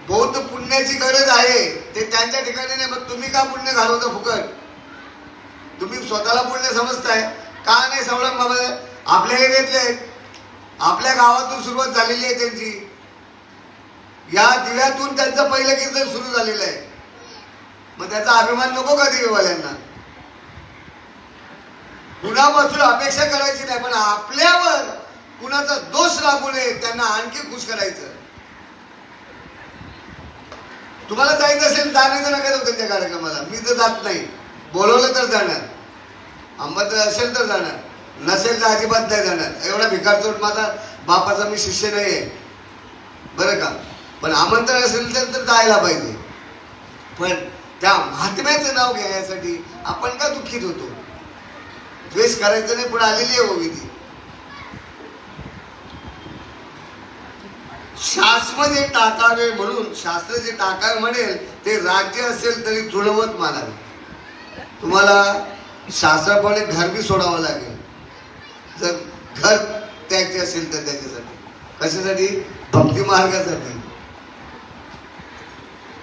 बौद्ध पुण्याची गरज आहे, ते त्यांच्या ठिकाणी नाही. मग तुम्ही का पुण्य घालवता फुकट. तुम्ही स्वतःला पुण्य समजताय का नाही. साळाराम बाबा आपल्या एरियातले, आपल्या गावातून सुरुवात झालेली आहे त्यांची. या दिव्यातून त्यांचं पहिलं कीर्तन सुरू झालेलं आहे. मग त्याचा अभिमान नको का दिवेवाल्यांना. कुणापासून अपेक्षा करायची नाही, पण आपल्यावर कुणाचा दोष लागू नये, त्यांना आणखी खुश करायचं. तुम्हाला जायचं असेल जाण्याचं नका जाऊ त्यांच्या कार्यक्रमाला. मी तर जात नाही, बोलवलं तर जाणार, आंबत असेल तर जाणार, नसेल तर अजिबात नाही जाणार. एवढा भिकारचोट माझा बापाचा मी शिष्य नाहीये बरं का. पण आमंत्रण असेल तर जायला पाहिजे. पण त्या महात्म्याचं नाव घेण्यासाठी आपण का दुःखित होतो? द्वेष करायचं नाही, पुढे आलेली आहे विधी. शास्त्र जे टाकावे म्हणून, शास्त्र जे टाकावे म्हणेल ते राज्य असेल तरी जुळवत मानावे. तुम्हाला शास्त्राप्रमाणे घर बी सोडावं लागेल. जर घर त्याचे असेल तर त्याच्यासाठी, कशासाठी? भक्ती मार्गासाठी.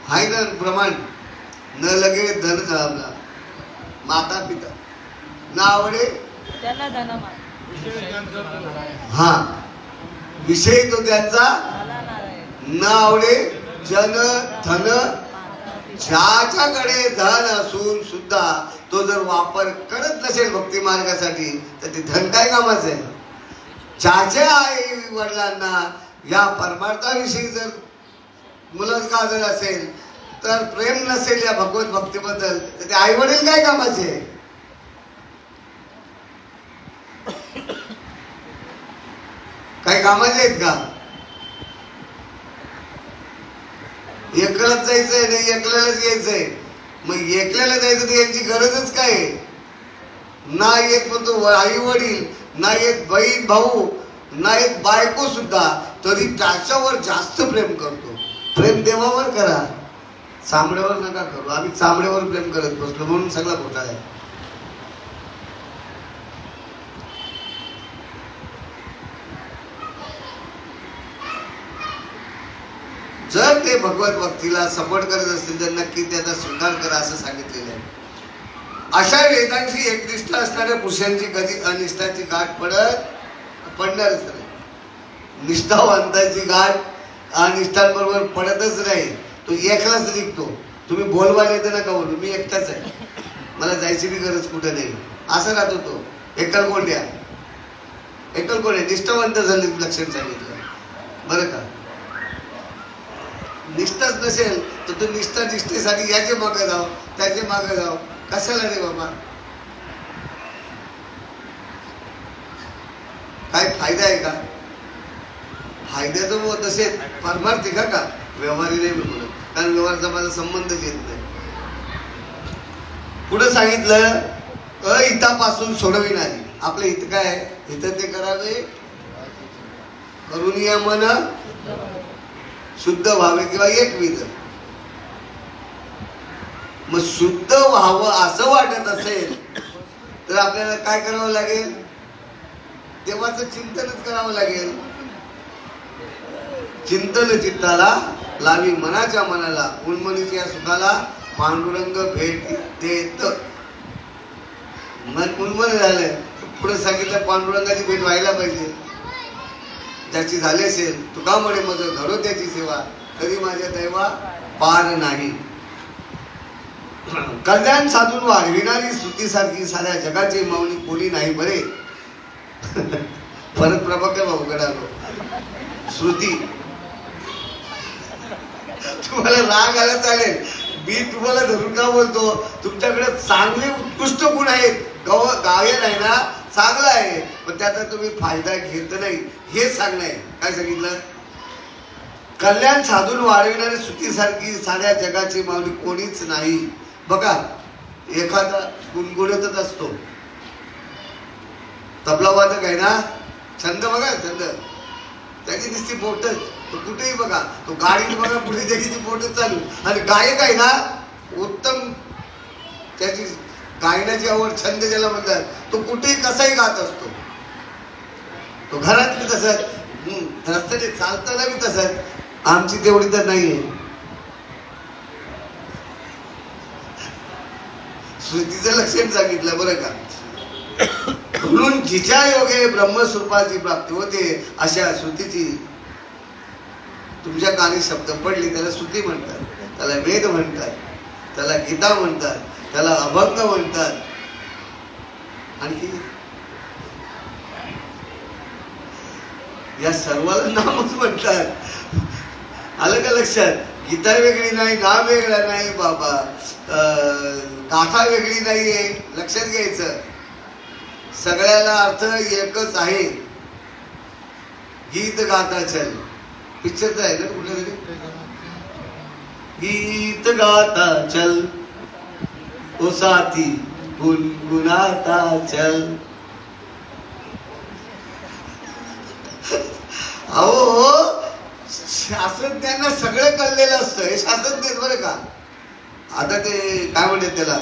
आहे ना प्रमाण? न लगे धन जळावला, माता पिता न आवडे हा विषय तो त्यांचा न आवडे जन धन. ज्याच्याकडे धन असून सुद्धा तो जर वापर करत नसेल भक्ती मार्गासाठी तर ते धन काय कामाचं आहे? ज्याच्या आई वडिलांना या परमार्थाविषयी जर मुलगा जर असेल तर प्रेम नसेल या भगवत भक्तीबद्दल तर ते आई वडील काय कामाचे? काही कामाचे आहेत का? एकलाच जायचंय नाही एकल्यालाच यायचंय. मग एकल्याला जायचं तर यांची गरजच काय? ना एक म्हणतो आई वडील, ना एक बहीण भाऊ, ना एक बायको सुद्धा, तरी त्याच्यावर जास्त प्रेम करतो. प्रेम देवावर करा, चामड्यावर नका करू. आम्ही चामड्यावर प्रेम करत बसलो म्हणून सगळा घोटाळा आहे. जर ते भगवत भक्तीला सपोर्ट करत असतील तर नक्की त्याचा स्वीकार करा असं सांगितलेलं आहे. अशा वेदांची एकनिष्ठा असणाऱ्या पुरुषांची कधी अनिष्ठाची गाठ पडणारच नाही. निष्ठावंताची गाठ अनिष्ठांबरोबर पडतच नाही. तो एकलाच निघतो. तुम्ही बोलवायला येतं नका बोलू, मी एकटाच आहे, मला जायची बी गरज कुठे नाही, असं राहतो तो. एकलकोंड्या एकलकोंड्या निष्ठावंत झाले लक्षण सांगितलं बरं का. निष्ठाच नसेल तर तो निष्ठेसाठी याचे मागे जाव त्याचे मागे जाव, कशाला रे बाबा? काय फायदा आहे का? फायद्याचं तसे परमार्थिक का व्यवहारी नाही बोलत, कारण व्यवहाराचा माझा संबंधच येत नाही. पुढे सांगितलं अहितापासून सोडविणारी. आपलं हित काय? हित ते करावे करून या मन शुद्ध व्हावे किंवा एकविध. मग शुद्ध व्हावं असं वाटत असेल तर आपल्याला काय करावं लागेल? देवाचं चिंतनच करावं लागेल. चिंतन चित्ताला लावी मनाच्या मनाला, उन्मनीच्या सुखाला पांडुरंग भेट देत. मन उन्मन झालंय, पुढे सांगितलं पांडुरंगाची भेट व्हायला पाहिजे. ज्याची झाली असेल तुका म्हणे मग घडो त्याची सेवा, तरी माझ्या दैवा पार नाही. कल्याण साधून वाढविणारी स्तुतीसारखी साऱ्या जगाची माऊली कोणी नाही बरे. परत प्रभाकर भाऊकडे आलो. श्रुती तुम्हाला राग आला चालेल, मी तुम्हाला धरून का बोलतो? तुमच्याकडे चांगले उत्कृष्ट गुण आहेत. गायन आहे ना चांगलं आहे, पण त्याचा तुम्ही फायदा घेत नाही हे सांगणं आहे. काय सांगितलं? कल्याण साधून वाढविणारी स्तुतीसारखी साऱ्या जगाची माऊली कोणीच नाही. बघा एखादा गुणगुणतच असतो, तबला वादक आहे ना, छंद बघा छंद, त्याची नुसती बोटच, तो कुठेही बघा, तो गाडीत बघा पुढे त्याची बोटच चालू. आणि गायक आहे ना उत्तम, त्याची गायनाची आवड छंद ज्याला म्हणतात, तो कुठेही कसाही गात असतो. तो घरात बी तसंच, रस्त्याने चालताना बी तसंच. आमची तेवढी तर नाहीये. श्रुतीचं लक्षण सांगितलं बरं का. म्हणून जिच्या योगे ब्रह्मस्वरूपाची प्राप्ती होते अशा श्रुतीची तुमच्या कानी शब्द पडली त्याला श्रुती म्हणतात, त्याला वेद म्हणतात, त्याला गीता म्हणतात, त्याला अभंग म्हणतात. आणखी या सर्वाला नामच म्हणतात. आलं का लक्षात? गीता वेगळी नाही, नाम वेगळा नाही बाबा, गाथा वेगळी नाहीये. लक्षात घ्यायचं, सगळ्याला अर्थ एकच आहे. गीत गाता चल पिक्चरचा आहे ना कुठलं तरी, गीत गाता चल ओ साथी गुनगुनाता चल. अहो शास्त्रज्ञांना सगळं कळलेलं असतं. हे शास्त्रज्ञ बरं का. आता ते काय म्हणतात त्याला,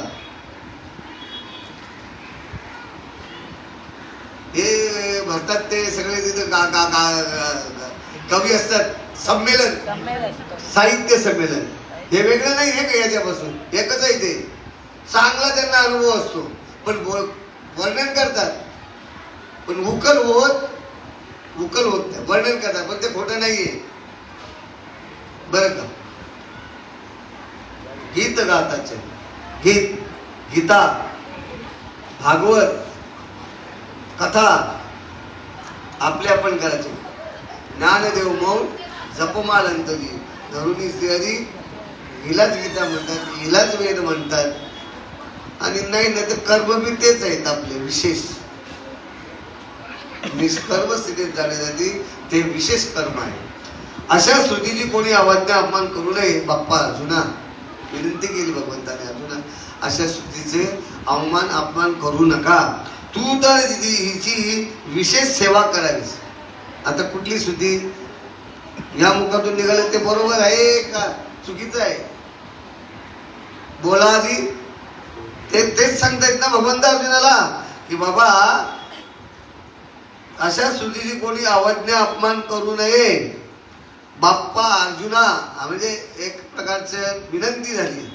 हे भरतात ते सगळे तिथं कवी असतात. संमेलन, साहित्य संमेलन हे वेगळं नाही आहे का याच्यापासून, एकच आहे ते. चांगला त्यांना अनुभव असतो पण वर्णन करतात, पण उकल होत नाही. वर्णन करतात पण ते खोटं नाहीये बरं का. गीत गाताचे गीत, गीता, भागवत, कथा आपले आपण करायचे. ज्ञानदेव मौन जपमाल अंतरी धरुणी श्री, हिलाच गीता म्हणतात, हिलाच वेद म्हणतात. आणि नाही ना तर कर्म बी तेच आहेत आपले विशेष. निष्कर्म स्थितीत जाण्यासाठी ते विशेष कर्म आहे. अशा श्रुतीची कोणी अवज्ञा अपमान करू नये. बाप्पा अर्जुना विनंती केली भगवंताने, अर्जुना अशा श्रुतीचे अवमान अपमान करू नका. तू तर हिची विशेष सेवा करावीस. आता कुठली श्रुती या मुखातून निघाले ते बरोबर आहे का चुकीचं आहे? बोला आधी. तेच सांगतायत ना भगवंत अर्जुनाला की बाबा अशा श्रुतीची कोणी अवज्ञा अपमान करू नये. बाप्पा अर्जुना म्हणजे एक प्रकारची विनंती झाली.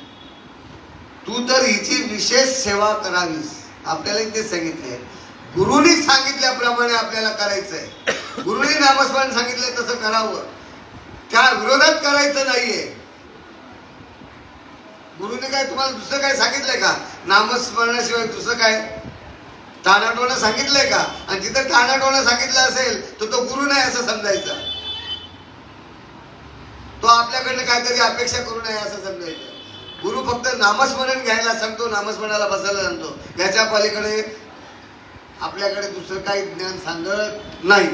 तू तर हिची विशेष सेवा करावीस. आपल्याला ते सांगितले, गुरुनी सांगितल्याप्रमाणे आपल्याला करायचंय. गुरुनी नामस्मरण सांगितलंय तसं करावं, त्या विरोधात करायचं नाहीये. गुरुने काय तुम्हाला दुसरं काय सांगितलंय का? नामस्मरणाशिवाय दुसरं काय टाणाटोणं सांगितलंय का? आणि जिथं टाणाटोणं सांगितलं असेल तर तो गुरु नाही असं समजायचं. तो आपल्याकडनं काहीतरी अपेक्षा करू नये असं समजायचं. गुरु फक्त नामस्मरण घ्यायला सांगतो, नामस्मरणाला बसायला सांगतो. याच्या पलीकडे आपल्याकडे दुसरं काही ज्ञान सांगत नाही.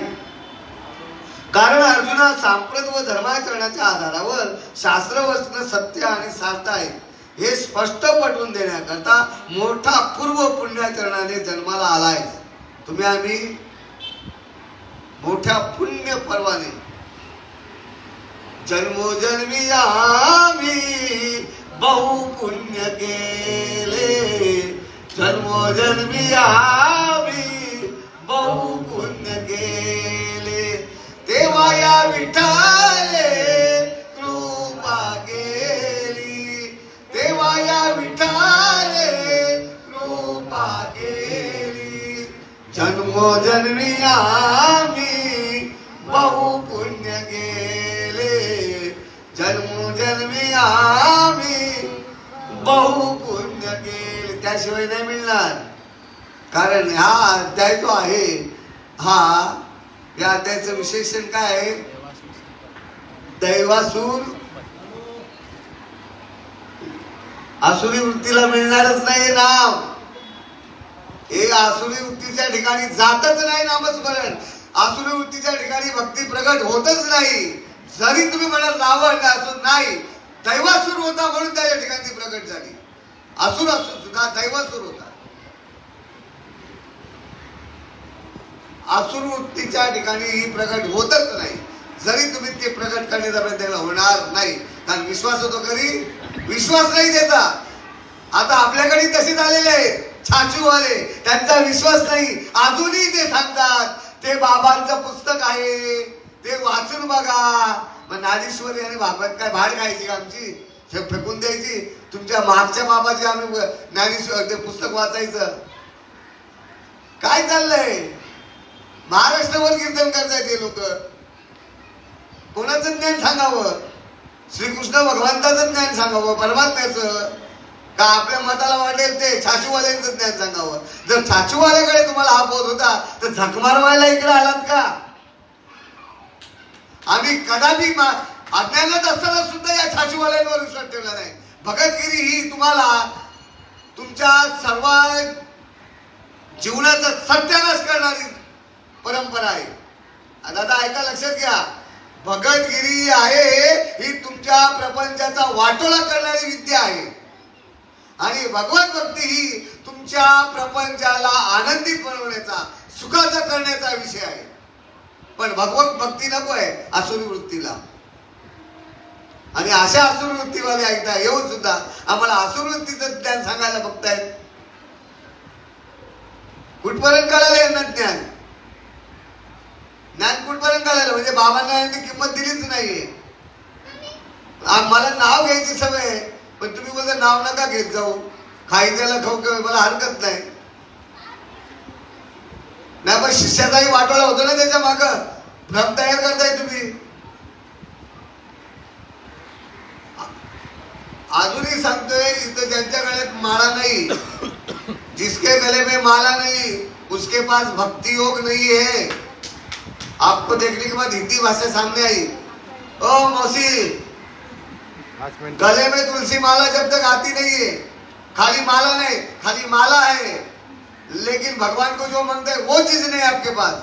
कारण अर्जुना सांप्रत व धर्माचरणाच्या आधारावर शास्त्र वचन सत्य आणि सार्थ आहे हे स्पष्ट पटवून देण्याकरता मोठा पूर्व पुण्याचरणाने जन्माला आलाय. तुम्ही आम्ही मोठ्या पुण्य पर्वाने जन्मोजन्मी आम्ही बहु पुण्य केले. जन्मोजन्मी आम्ही बहु पुण्य केले. तेव्हा या विठाले कृपा केली. तेव्हा या विठाले कृपा केली. जन्मोजन्मी आम्ही बहु पुण्य केले. जन्मोजन्मी आम्ही बहु पुण्य केले. त्याशिवाय नाही मिळणार. कारण हा अध्याय जो आहे हा, या अध्यायाचं विशेषण काय आहे? दैवासूर. आसुरी वृत्तीला मिळणारच नाही नाव. हे आसुरी वृत्तीच्या ठिकाणी जातच नाही नामस्मरण. आसुरी वृत्तीच्या ठिकाणी भक्ती प्रगट होतच नाही. जरी तुम्ही म्हणाल रावण असुर नाही, दैवासूर होता म्हणून त्या ठिकाणी प्रगट झाली. असुर असून सुद्धा दैवासूर होता. आसुर वृत्तीच्या ठिकाणी ही प्रगट होतच नाही. जरी तुम्ही ते प्रगट करण्याचा प्रयत्न होणार नाही. कारण विश्वास होतो कधी विश्वास नाही त्याचा. आता आपल्याकडे तसे झालेले आहेत छाछूवाले, त्यांचा विश्वास नाही. अजूनही ते सांगतात ते बाबांचं पुस्तक आहे, ते वाचून बघा. मग नादीश्वरी आणि भागवत काय भाड खायची आमची, फेकून द्यायची? तुमच्या मागच्या बाबाची आम्ही ज्ञानेश्वर ते पुस्तक वाचायचं. काय चाललंय? महाराष्ट्रावर कीर्तन करतायत हे लोक. कोणाचं ज्ञान सांगावं? श्रीकृष्ण भगवंताचं ज्ञान सांगावं, परमात्म्याचं, का आपल्या मताला वाटेल ते छाछूवाल्यांचं ज्ञान सांगावं? जर छाछूवाल्याकडे तुम्हाला हा बोध होता तर झक मारवायला इकडे आलात का? आम्ही कदापि अज्ञानात असताना सुद्धा या छाछूवाल्यांवर विश्वास ठेवला नाही. भगतगिरी ही तुम्हाला तुमच्या सर्व जीवनाचा सत्यानाश करणारी परंपरा आहे. दादा ऐका, लक्षात घ्या. भगतगिरी आहे ही तुमच्या प्रपंचाचा वाटोळा करणारी विद्या आहे आणि भगवत भक्ती ही तुमच्या प्रपंचाला आनंदित बनवण्याचा सुखाचा करण्याचा विषय आहे. पण भगवत भक्ती नको आहे आसुरी वृत्तीला. आणि अशा आसुर वृत्तीवाले ऐकता येऊन सुद्धा आम्हाला आसुर वृत्तीचं ज्ञान सांगायला बघतायत. कुठपर्यंत कळालं यांना ज्ञान? ज्ञान कुठपर्यंत कळालं? म्हणजे बाबांना यांनी किंमत दिलीच नाहीये. मला नाव घ्यायची सवय, पण तुम्ही बोलता नाव नका घेत जाऊ, खायच्याला खाऊ, मला हरकत नाही. नाही पण शिष्याचाही वाटोळा होतो ना त्याच्या माग. भ्रम तयार करताय तुम्ही. अजूनही सांगतोय इथं ज्यांच्या गळ्यात माळा नाही, जिसके गले में माला नहीं उसके पास भक्ति योग नहीं है. आपको देखने के बाद हिंदी भाषा सामने आई. ओ मौसी, गले में तुलसी माला जब तक आती नहीं है, खाली माला नहीं, खाली माला है, लेकिन भगवान को जो मांगते हैं वो चीज नहीं आपके पास.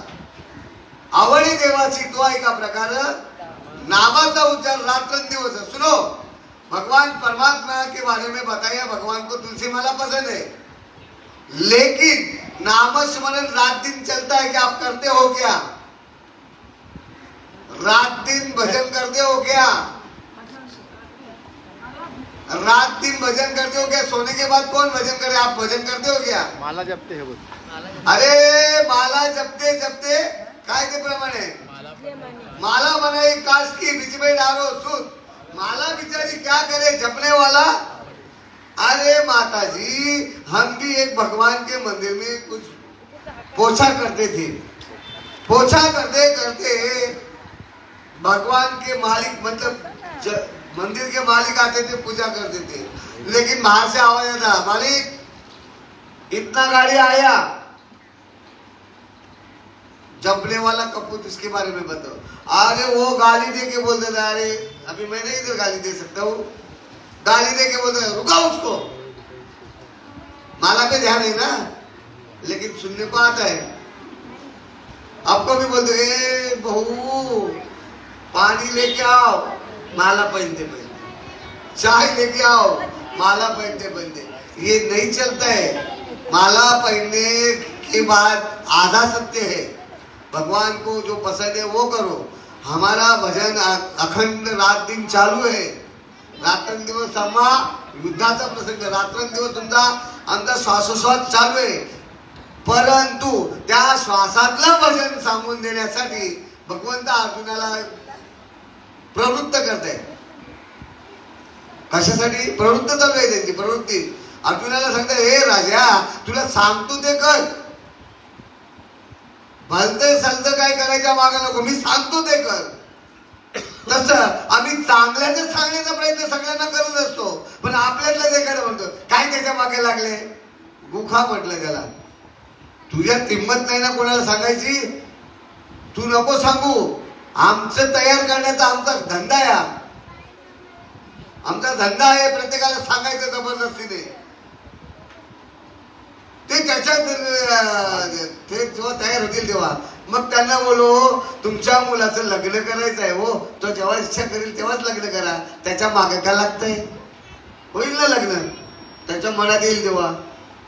आवडी देवाची तो आहे का प्रकार. नामाचा उच्चार रात्रंदिवस. सुनो, भगवान परमात्मा के बारे में बताया, भगवान को तुलसी माला पसंद है, लेकिन नामस्मरण रात दिन चलता है कि आप करते हो क्या? रात दिन भजन करते हो क्या? रात दिन भजन करते हो क्या? सोने के बाद कौन भजन करे? आप भजन करते हो क्या? माला जपते है वो. अरे माला जपते जपते काय के प्रमाणे माला बनाई काश की बीच में डालो सूत. माला बिचारी क्या करे जपने वाला. अरे माता जी, हम भी एक भगवान के मंदिर में कुछ पोछा करते थे. पोछा करते करते भगवान के मालिक मतलब मंदिर के मालिक आते थे, पूजा करते थे, लेकिन बाहर से आवाज आता, मालिक इतना गाड़ी आया, जपने वाला कपूत इसके बारे में बताओ. अरे वो गाली दे के बोलते थे, अरे अभी मैं नहीं इधर गाली दे सकता हूँ. गाली दे के बोलते रुका उसको. माला पे ध्यान है ना, लेकिन सुनने को आता है. आपको भी बोलते बहू पानी लेके आओ, माला पहनते पहनते. चाय लेके आओ, माला पहनते पहनते. ये नहीं चलता है. माला पहनने के बाद आधा सत्य है. भगवान को जो पसंद है वो करो. हमारा भजन अखंड रात दिन चालू है. रात्रंदिवस आम्हा युद्धाचा प्रसंग, रात्रंदिवस तुमचा आमचा श्वासोश्वास चालू आहे. परंतु त्या श्वासातलं भजन सांगून देण्यासाठी भगवंत अर्जुनाला प्रवृत्त करताय. कशासाठी प्रवृत्त चालू आहे त्यांची प्रवृत्ती. अर्जुनाला सांगताय, हे राजा तुला सांगतो ते कर, भलते सलत काय करायच्या मागे नको, मी सांगतो ते कर. तसं आम्ही चांगल्याच सांगण्याचा प्रयत्न सगळ्यांना करत असतो, पण आपल्यातलं ते काय म्हणतो, काय त्याच्या मागे लागले. गुखा म्हटलं त्याला. तुझ्या किंमत नाही ना कोणाला सांगायची, तू नको सांगू. आमचं तयार करण्याचा आमचा धंदा आहे. आमचा धंदा आहे प्रत्येकाला सांगायचं जबरदस्तीने. ते त्याच्यात ते जेव्हा तयार होतील तेव्हा मग त्यांना बोलो, तुमच्या मुलाचं लग्न करायचं आहे हो, तो जेव्हा इच्छा करेल तेव्हाच लग्न करा. त्याच्या मागे काय लागतंय, होईल ना लग्न, त्याच्या मनात येईल तेव्हा.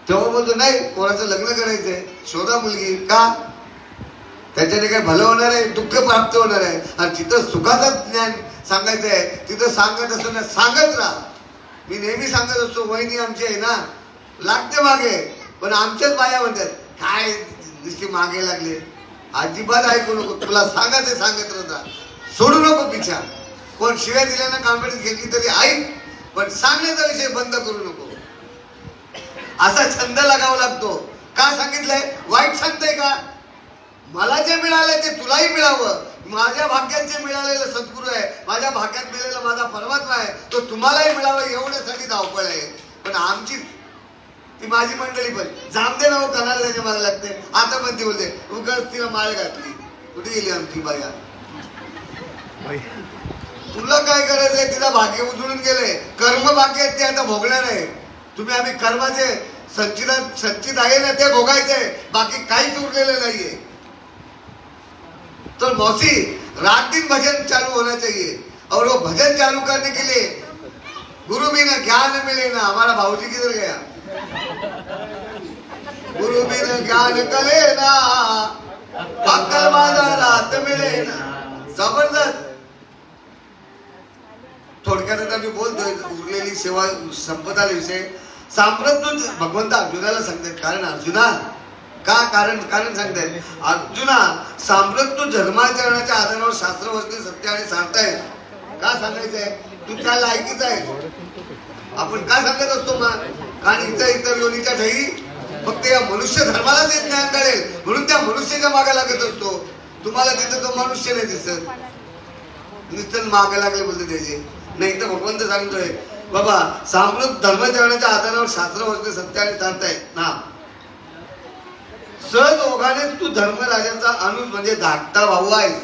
तेव्हा बोलतो नाही कोणाचं लग्न करायचंय, शोधा मुलगी. का? त्याच्याने काय भलं होणार आहे, दुःख प्राप्त होणार आहे. आणि जिथं सुखाचं ज्ञान सांगायचं आहे तिथं सांगत असताना सांगत राहा. मी नेहमी सांगत असतो, वहिनी आमची आहे ना लागते मागे, पण आमच्याच बाया म्हणतात काय नुसती मागे लागले. अजिबात ऐकू नको, तुला सांगायचं सांगत राहा, सोडू नको पिछा. कोण शिव्या दिल्यानं कॉन्फिडन्स घेतली तरी ऐक, पण सांगण्याचा विषय बंद करू नको. असा छंद लागावा लागतो. का सांगितलंय? वाईट सांगताय का? मला जे मिळालंय ते तुलाही मिळावं. माझ्या भाग्यात जे मिळालेलं सद्गुरू आहे, माझ्या भाग्यात मिळालेला माझा परमात्मा आहे, तो तुम्हालाही मिळावं एवढ्यासाठी धावपळ आहे. पण आमची ती माझी मंडळी पण जामदे नाव कणाला त्याच्या मला लागते. आता पण ती बोलते उगाच तिला माळ घातली. कुठे गेली आमची बाया? तुला काय करायचंय? तिला भाग्य उधळून गेलंय, कर्म भाग्य आहेत ते आता भोगणार आहे. तुम्ही आम्ही कर्माचे संचित आहे ना ते भोगायचंय, बाकी काहीच उरलेलं नाहीये. तर मौसी रात दिन भजन चालू होना चाहिए। और वो भजन चालू करने के लिए गुरु बिना ज्ञान मिले ना। हमारा भाऊजी किधर गया? गुरु बिना ज्ञान कले ना, अक्कल बाजारात मिले ना। जबरदस्त। थोडक्यात आता मी बोलतोय उरलेली सेवा संपत आल्याविषयी। सांप्रत भगवंत अर्जुनाला सांगतात, कारण अर्जुना का कारण सांगताय, अर्जुना सांप्रत तू धर्माचरणाच्या आधारावर शास्त्र वचने सत्य आणि सांगताय का सांगायचंय? तू त्या लायकीच आहे। आपण काय सांगत असतो मग? कारण इतर योनीच्या ठाई फक्त या मनुष्य धर्मालाच एक ज्ञान कळेल म्हणून त्या मनुष्याच्या मागे लागत असतो। तुम्हाला तिथं तो मनुष्य नाही दिसत, नुसतं मागे लागले बोलते त्याचे नाही। तर भगवंत सांगतोय बाबा सांप्रत धर्माचरणाच्या आधारावर शास्त्र वचने सत्य आणि सांगताय ना। सहज ओघाने तू धर्मराजाचा अनुज म्हणजे धाकटा भाऊ आहेस।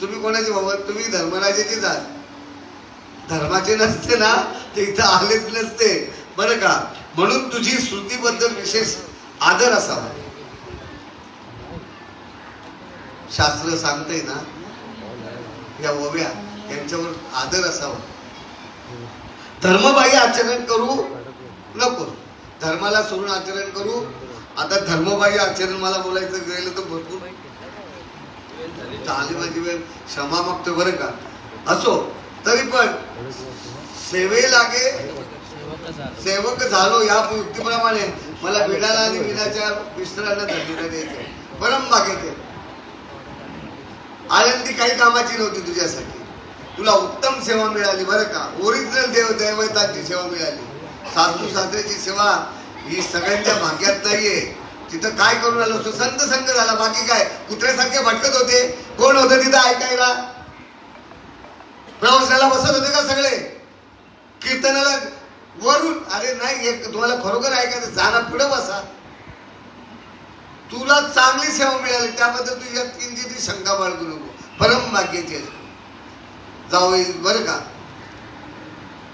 तुम्ही कोणाचे भाऊ? तुम्ही धर्मराजाचेच आहात। धर्माचे नसते ना ते इथं आलेच नसते बरं का। म्हणून तुझी श्रुतीबद्दल विशेष आदर असावा। शास्त्र सांगतंय ना या ओव्या यांच्यावर आदर असावा। धर्मबाह्य आचरण करू नको, धर्माला सोडून आचरण करू। आता धर्मबाह्य आचरण मला बोलायचं गेलं तर भरपूर झाली माझी वेळ, क्षमा मागतोय बरं का। असो तरी पण सेवे लागे सेवक झालो या युक्तीप्रमाणे मला विणाला आणि विणाच्या मिस्त्रांना धन्यता द्यायचे परम भाग्याचे। आळंदी काही कामाची नव्हती तुझ्यासाठी, तुला उत्तम सेवा मिळाली बरं का। ओरिजिनल दैवतांची सेवा मिळाली। सासू सासऱ्याची सेवा ही सगळ्यांच्या भाग्यात नाहीये। तिथं काय करून आलो असतो? संत संघ झाला, बाकी काय कुत्र्यासारखे भटकत होते। कोण होतं तिथं ऐकायला? प्रवचनाला बसत होते का सगळे? कीर्तनाला वरून? अरे नाही, एक तुम्हाला खरोखर ऐकायचं जाणं पुढे बसा। तुला चांगली सेवा मिळाली त्याबद्दल तुझ्या किंचित शंका बाळगू नको, परम भाग्याची जाऊ बरं का।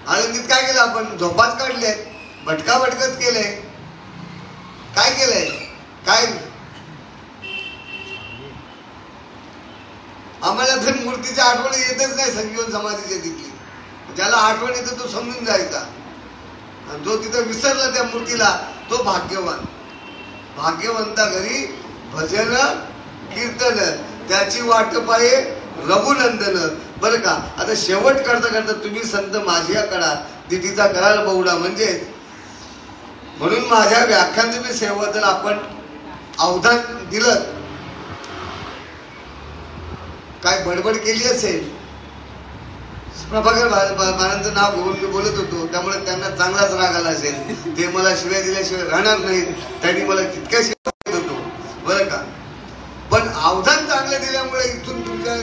आळंदीत काय केलं आपण? झोपात काढले, भटका भटकत केलंय, काय केलंय काय? आम्हाला तर मूर्तीच्या आठवण येतच नाही संजीवन समाधीच्या तिथली। ज्याला आठवण येते तो समजून जायचा, आणि जो तिथं विसरला त्या मूर्तीला तो भाग्यवान। भाग्यवंता घरी भजन कीर्तन त्याची वाट पाये रघुनंदन बरं का। आता शेवट करता करता तुम्ही संत माझ्या कडा दिठीचा कराल बहुडा म्हणजे म्हणून माझ्या व्याख्यान तुम्ही सेवेबद्दल आपण अवधान दिलं। काय बडबड केली असेल, प्रभाकर महाराजांचं नाव घेऊन मी बोलत होतो त्यामुळे त्यांना चांगलाच राग आला असेल। ते मला शिव्या दिल्याशिवाय राहणार नाहीत, त्यांनी मला तितक्या शिव्या देत होतो बरं का। पण अवधान चांगलं दिल्यामुळे इथून तुमच्या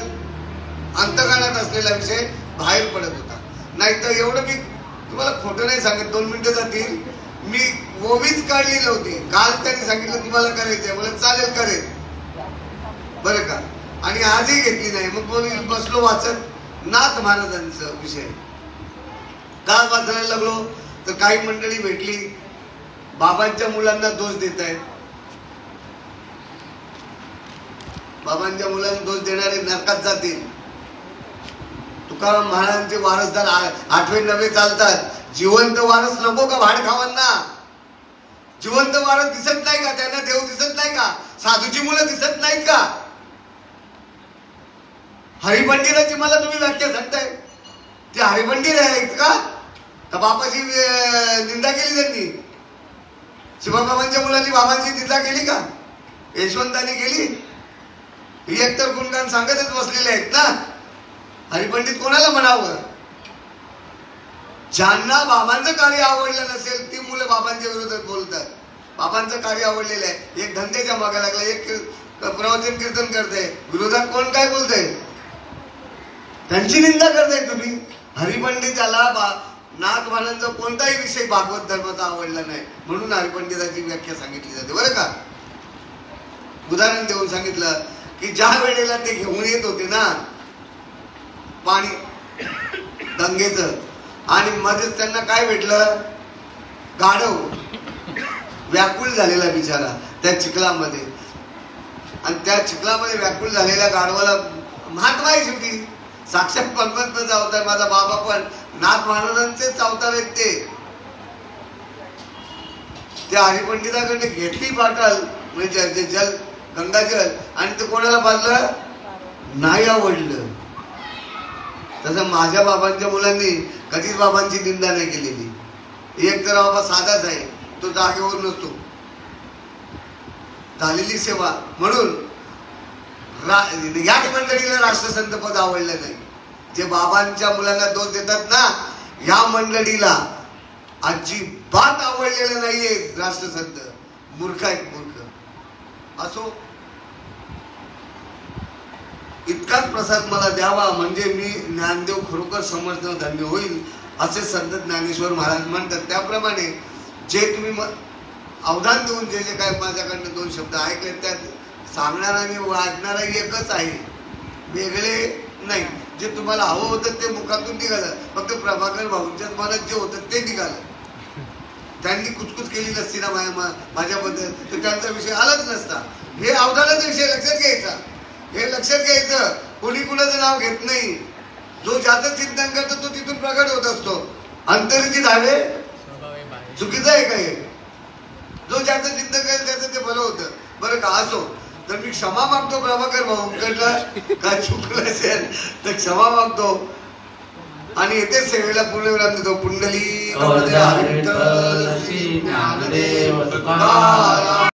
अंतःकरणात असलेला विषय बाहेर पडत होता। नाहीतर एवढं मी तुम्हाला खोटं नाही सांगत, 2 मिनिटं जातील। मी ओवीच काढली नव्हती, काल त्यांनी सांगितलं तुम्हाला करायचंय, मला चालेल करेल बरं का। आणि आजही घेतली नाही, मग बसलो वाचत नाथ महाराजांचा विषय। काल वाचायला लागलो तर काही मंडळी भेटली, बाबांच्या मुलांना दोष देत आहेत। बाबांच्या मुलांना दोष देणारे नरकात जातील। तुकाराम महाराजांचे वारसदार 8वे 9वे चालतात, जिवंत वारस नको का भाडखावांना? जिवंत वारस दिसत नाही का? त्यांना देव दिसत नाही का? साधूची मुलं दिसत नाहीत का? हरिपंडिताची मला तुम्ही व्याख्या सांगताय, ते हरिपंडित आहेत का? बापाची निंदा केली त्यांनी? शिवबाबांच्या मुलांनी बाबांची निंदा केली का? यशवंतांनी केली? ही एकतर गुणगान सांगतच बसलेले आहेत ना। हरिपंडित कोणाला म्हणावं? ज्यांना बाबांचं कार्य आवडलं नसेल ती मुलं बाबांच्या विरोधात बोलतात। बाबांचं कार्य आवडलेलं आहे, एक धंद्याच्या मागे लागला, एक प्रवचन कीर्तन करते, विरोधात कोण काय बोलतंय? त्यांची निंदा करताय तुम्ही। हरिपंडिताला नाथ महाराजांचा कोणताही विषय भागवत धर्माचा आवडला नाही म्हणून हरिपंडिताची व्याख्या सांगितली जाते बरं का। उदाहरण देऊन सांगितलं की ज्या वेळेला ते घेऊन येत होते ना पाणी गंगेचं, आणि मध्येच त्यांना काय भेटलं? गाढव, व्याकुळ झालेला बिचारा त्या चिखलामध्ये। आणि त्या चिखलामध्ये व्याकुळ झालेल्या गाढवाला महात्मा आहे शेवटी. साक्षात परमात्म्याचा अवतार माझा बाबा पण नाथ महाराजांचेच अवतार आहेत ते. त्या हरिपंडिताकडे घेतली बाटल म्हणजे जल गंगाजल आणि ते कोणाला पाजलं नाही आवडलं. तसं माझ्या बाबांच्या मुलांनी कधीच बाबांची निंदा नाही केलेली. एक तर बाबा साधाच आहे, तो जागेवर नसतो. झालेली सेवा म्हणून याच मंडळीला राष्ट्रसंत पद आवडलं नाही. जे बाबांच्या मुलांना दोष देतात ना, या मंडळीला अजिबात आवडलेलं नाहीये राष्ट्रसंत. मूर्ख आहेत, मूर्ख. असो, इतकाच प्रसाद मला द्यावा म्हणजे मी ज्ञानदेव खरोखर समर्थ धन्य होईल असे संत ज्ञानेश्वर महाराज म्हणतात. त्याप्रमाणे जे तुम्ही अवधान देऊन जे जे काय माझ्याकडनं दोन शब्द ऐकले त्यात सांगणारा आणि वागणारा एकच आहे, वेगळे नाही. जे तुम्हाला हवं होतं ते मुखातून निघालं, फक्त प्रभाकर भाऊंच्या मनात जे होतं ते निघालं. त्यांनी कुचकुच केली नसती ना माझ्याबद्दल तर त्यांचा विषय आलाच नसता. हे अवधानाचा विषय लक्षात घ्यायचा, हे लक्षात घ्यायचं. कोणी कुणाचं नाव घेत नाही. जो ज्याचं चिंतन करतो तो तिथून प्रगट होत असतो. अंतरीची धावे चुकीचं आहे काय? जो ज्याचं चिंतन करेल त्याचं ते भलं होतं. बरं का? असो, तर मी क्षमा मागतो प्रभाकर भाऊंकडलं काय चुकलं असेल तर क्षमा मागतो आणि येथे सेवेला पूर्ण विराम देतो. पुंडली ज्ञानदेव तुकाराम